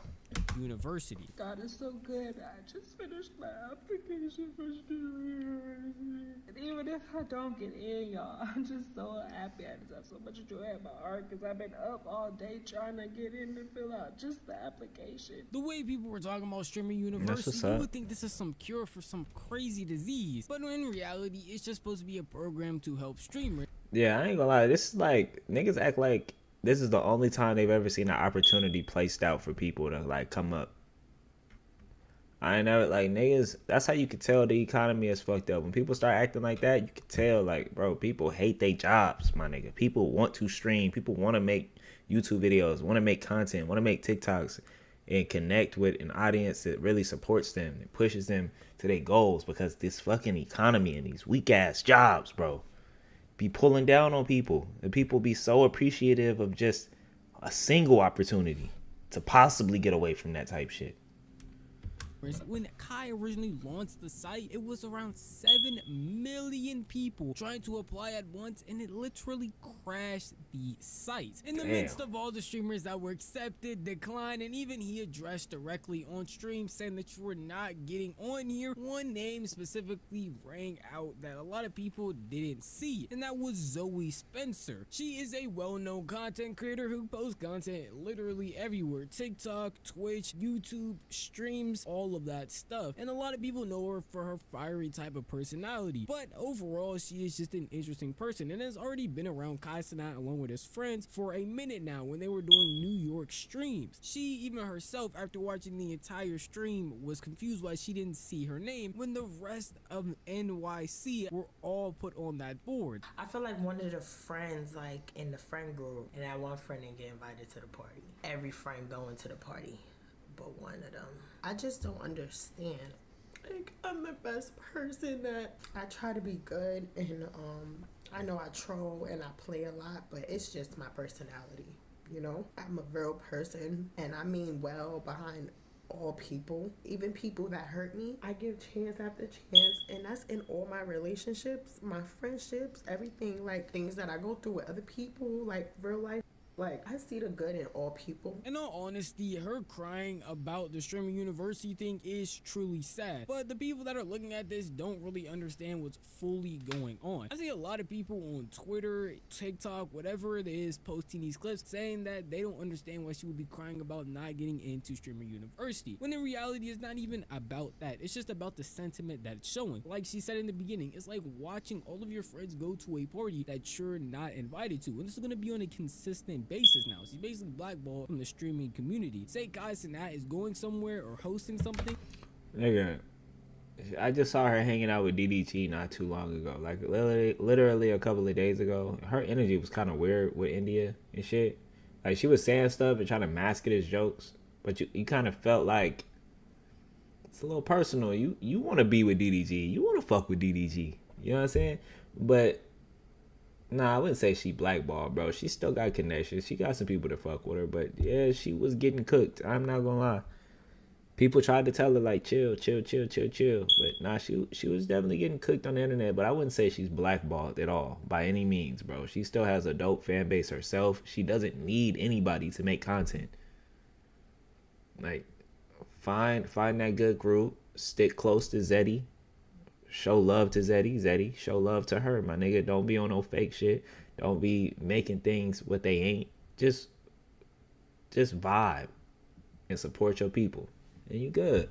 University. God is so good. I just finished my application for streamer university. And even if I don't get in, y'all, I'm just so happy. I just have so much joy in my heart because I've been up all day trying to get in and fill out just the application. The way people were talking about streamer university, you would think this is some cure for some crazy disease. But in reality, it's just supposed to be a program to help streamers. Yeah, I ain't gonna lie. This is like... Niggas act like this is the only time they've ever seen an opportunity placed out for people to like come up. I ain't never like niggas. That's how you can tell the economy is fucked up. When people start acting like that, you can tell like, bro, people hate their jobs, my nigga. People want to stream. People want to make YouTube videos, want to make content, want to make TikToks, and connect with an audience that really supports them and pushes them to their goals. Because this fucking economy and these weak ass jobs, bro, be pulling down on people, and people be so appreciative of just a single opportunity to possibly get away from that type shit. When Kai originally launched the site, it was around 7 million people trying to apply at once, and it literally crashed the site. In the midst of all the streamers that were accepted, declined, and even he addressed directly on stream saying that you were not getting on here, one name specifically rang out that a lot of people didn't see, and that was Zoe Spencer. She is a well-known content creator who posts content literally everywhere: TikTok, Twitch, YouTube, streams, all all of that stuff, and a lot of people know her for her fiery type of personality, but overall she is just an interesting person and has already been around Kai Cenat along with his friends for a minute now when they were doing New York streams. She even herself, after watching the entire stream, was confused why she didn't see her name when the rest of NYC were all put on that board. I feel like one of the friends, like in the friend group, and that one friend didn't get invited to the party. Every friend going to the party, but one of them. I just don't understand. Like, I'm the best person that I try to be good, and I know I troll and I play a lot, but it's just my personality. You know, I'm a real person, and I mean well behind all people, even people that hurt me. I give chance after chance, and that's in all my relationships, my friendships, everything, like things that I go through with other people, like real life. Like, I see the good in all people. In all honesty, her crying about the streaming university thing is truly sad, but the people that are looking at this don't really understand what's fully going on. I see a lot of people on Twitter, TikTok, whatever it is, posting these clips saying that they don't understand why she would be crying about not getting into streaming university, when in reality it's not even about that. It's just about the sentiment that it's showing. Like she said in the beginning, it's like watching all of your friends go to a party that you're not invited to, and this is going to be on a consistent basis now. She's basically blackballed from the streaming community. Say Kai Cenat is going somewhere or hosting something. Nigga, I just saw her hanging out with DDT not too long ago. Like literally a couple of days ago. Her energy was kind of weird with India and shit. Like she was saying stuff and trying to mask it as jokes, but you kind of felt like it's a little personal. You want to be with DDG. You want to fuck with DDG. You know what I'm saying? But nah, I wouldn't say she blackballed, bro. She still got connections. She got some people to fuck with her. But yeah, she was getting cooked. I'm not gonna lie. People tried to tell her like chill. But nah, she was definitely getting cooked on the internet. But I wouldn't say she's blackballed at all by any means, bro. She still has a dope fan base herself. She doesn't need anybody to make content. Like, find that good group. Stick close to Zeddy. Show love to Zeddy. Zeddy, show love to her, my nigga. Don't be on no fake shit. Don't be making things what they ain't. Just vibe and support your people, and you good.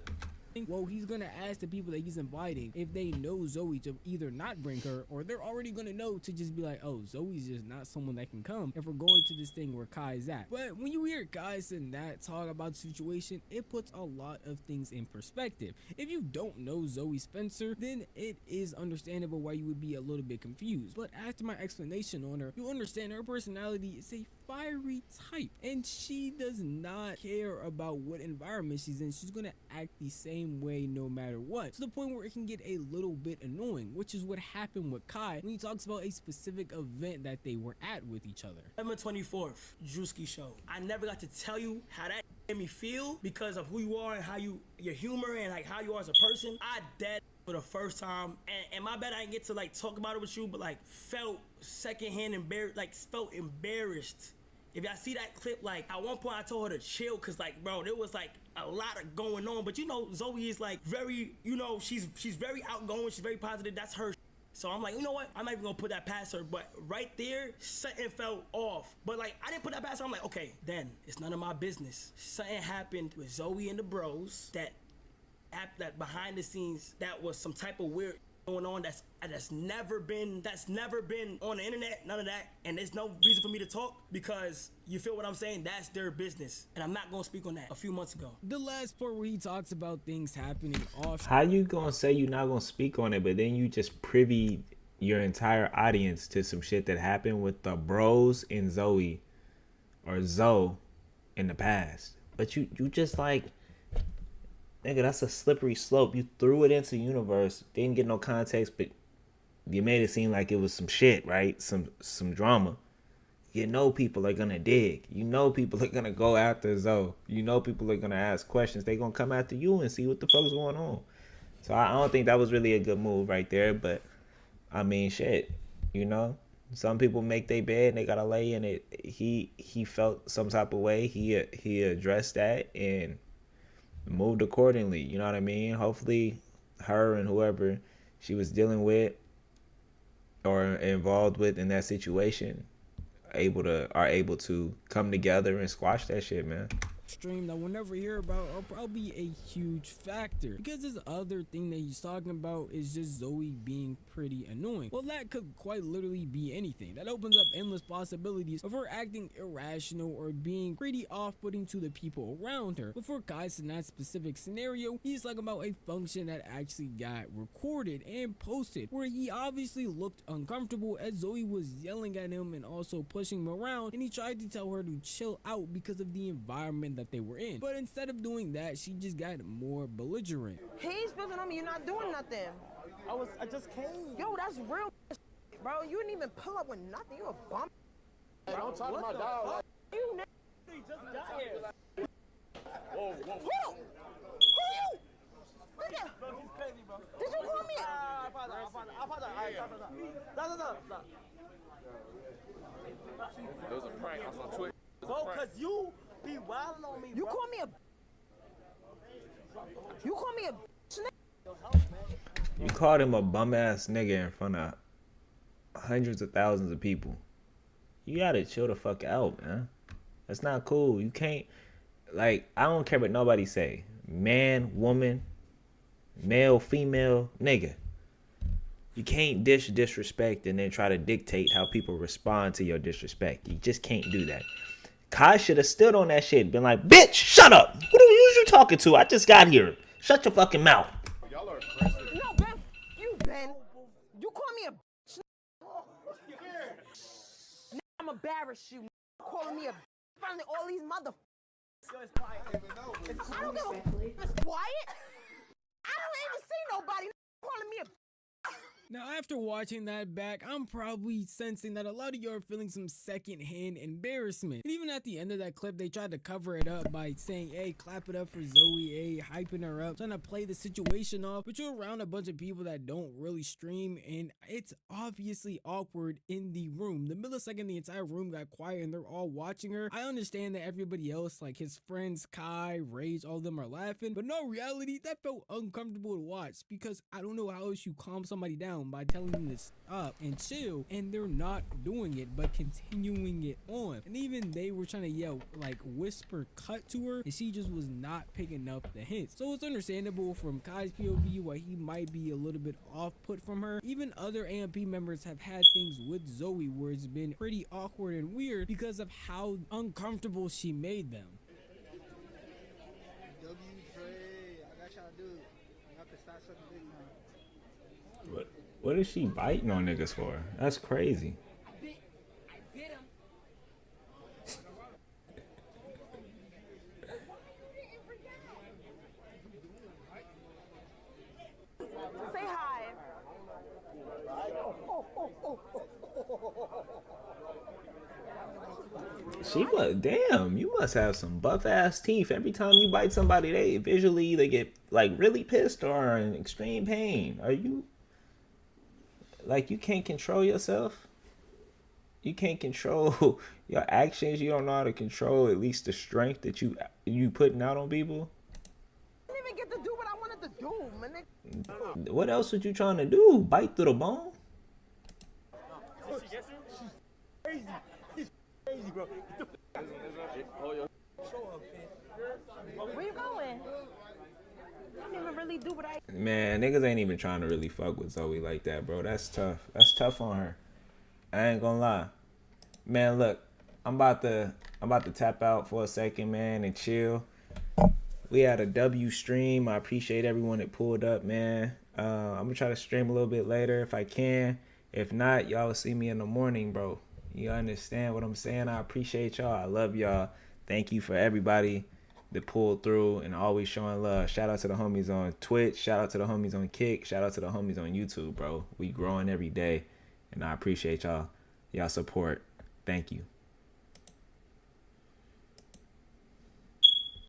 Well, he's gonna ask the people that he's inviting if they know Zoe to either not bring her, or they're already gonna know to just be like, oh, Zoe's just not someone that can come if we're going to this thing where Kai's at. But when you hear guys and that talk about the situation, it puts a lot of things in perspective. If you don't know Zoe Spencer, then it is understandable why you would be a little bit confused. But after my explanation on her, you understand her personality is a fiery type, and she does not care about what environment she's in. She's gonna act the same way no matter what, to the point where it can get a little bit annoying, which is what happened with Kai when he talks about a specific event that they were at with each other. September 24th, Drewski show. I never got to tell you how that made me feel because of who you are and how your humor and like how you are as a person. I dead for the first time, and my bad I didn't get to like talk about it with you, but like felt secondhand embarrassed, like felt embarrassed. If y'all see that clip, like at one point I told her to chill, cause like bro, there was like a lot of going on. But you know, Zoe is like very, you know, she's very outgoing, she's very positive. That's her. So I'm like, you know what? I'm not even gonna put that past her. But right there, something felt off. But like I didn't put that past her. I'm like, okay, then it's none of my business. Something happened with Zoe and the bros that behind the scenes that was some type of weird going on that's never been on the internet, none of that, and there's no reason for me to talk because you feel what I'm saying, that's their business, and I'm not gonna speak on that. A few months ago, the last part where he talks about things happening off, how you gonna say you're not gonna speak on it, but then you just privy your entire audience to some shit that happened with the bros and Zoe or Zoe in the past, but you just like, nigga, that's a slippery slope. You threw it into the universe, didn't get no context, but you made it seem like it was some shit, right? Some drama. You know people are gonna dig. You know people are gonna go after Zoe. You know people are gonna ask questions. They gonna come after you and see what the fuck's going on. So I don't think that was really a good move right there. But I mean, shit, you know, some people make their bed and they gotta lay in it. He felt some type of way. He addressed that and moved accordingly. You know what I mean? Hopefully her and whoever she was dealing with or involved with in that situation are able to come together and squash that shit, man. stream that we'll never hear about are probably a huge factor. Because this other thing that he's talking about is just Zoe being pretty annoying. Well, that could quite literally be anything. That opens up endless possibilities of her acting irrational or being pretty off-putting to the people around her. But for Kais in that specific scenario, he's talking about a function that actually got recorded and posted, where he obviously looked uncomfortable as Zoe was yelling at him and also pushing him around, and he tried to tell her to chill out because of the environment that they were in. But instead of doing that, she just got more belligerent. He's spilling on me. You're not doing nothing. I just came. Yo, that's real, bro. You didn't even pull up with nothing. You a bum. Hey, don't talk to my dog. Like, you just got here. Whoa, whoa. Who you? Look at. He's crazy, bro. Did you call me? I apologize. It was a prank. I saw Twitter. Bro, cause you be wilding on me. You call me a. You call me a. You called him a bum ass nigga in front of hundreds of thousands of people. You gotta chill the fuck out, man. That's not cool. You can't, like, I don't care what nobody say. Man, woman, male, female, nigga. You can't dish disrespect and then try to dictate how people respond to your disrespect. You just can't do that. Kai should have stood on that shit, been like, bitch, shut up. Who you talking to? I just got here. Shut your fucking mouth. Y'all are aggressive. No, Ben. You, Ben. You call me a bitch. Now I'm embarrassed you. Calling me a bitch in front of all these motherfuckers. I don't give a f. It's quiet. I don't even see nobody calling me a bitch. Now, after watching that back, I'm probably sensing that a lot of you are feeling some secondhand embarrassment. And even at the end of that clip, they tried to cover it up by saying, hey, clap it up for Zoe, hey, hyping her up, trying to play the situation off. But you're around a bunch of people that don't really stream, and it's obviously awkward in the room. The millisecond the entire room got quiet and they're all watching her, I understand that everybody else, like his friends, Kai, Rage, all of them are laughing. But in all reality, that felt uncomfortable to watch, because I don't know how else you calm somebody down by telling them to stop and chill, and they're not doing it but continuing it on. And even they were trying to yell, like whisper cut to her, and she just was not picking up the hints. So it's understandable from Kai's POV why he might be a little bit off put from her. Even other AMP members have had things with Zoe where it's been pretty awkward and weird because of how uncomfortable she made them. What is she biting on niggas for? That's crazy. Say hi. She was, damn, you must have some buff ass teeth. Every time you bite somebody, they visually either get like really pissed or are in extreme pain. Are you, like, you can't control yourself? You can't control your actions. You don't know how to control at least the strength that you putting out on people. I didn't even get to do what I wanted to do, man. What else was you trying to do? Bite through the bone? She's crazy. She's crazy, bro. Where you going? I didn't even really do what I. Man, niggas ain't even trying to really fuck with Zoe like that, bro. That's tough. That's tough on her. I ain't gonna lie. Man, look, I'm about to tap out for a second, man, and chill. We had a W stream. I appreciate everyone that pulled up, man. I'm gonna try to stream a little bit later if I can. If not, y'all will see me in the morning, bro. You understand what I'm saying? I appreciate y'all. I love y'all. Thank you for everybody that pulled through and always showing love. Shout out to the homies on Twitch. Shout out to the homies on Kick. Shout out to the homies on YouTube, bro. We growing every day, and I appreciate y'all support. Thank you.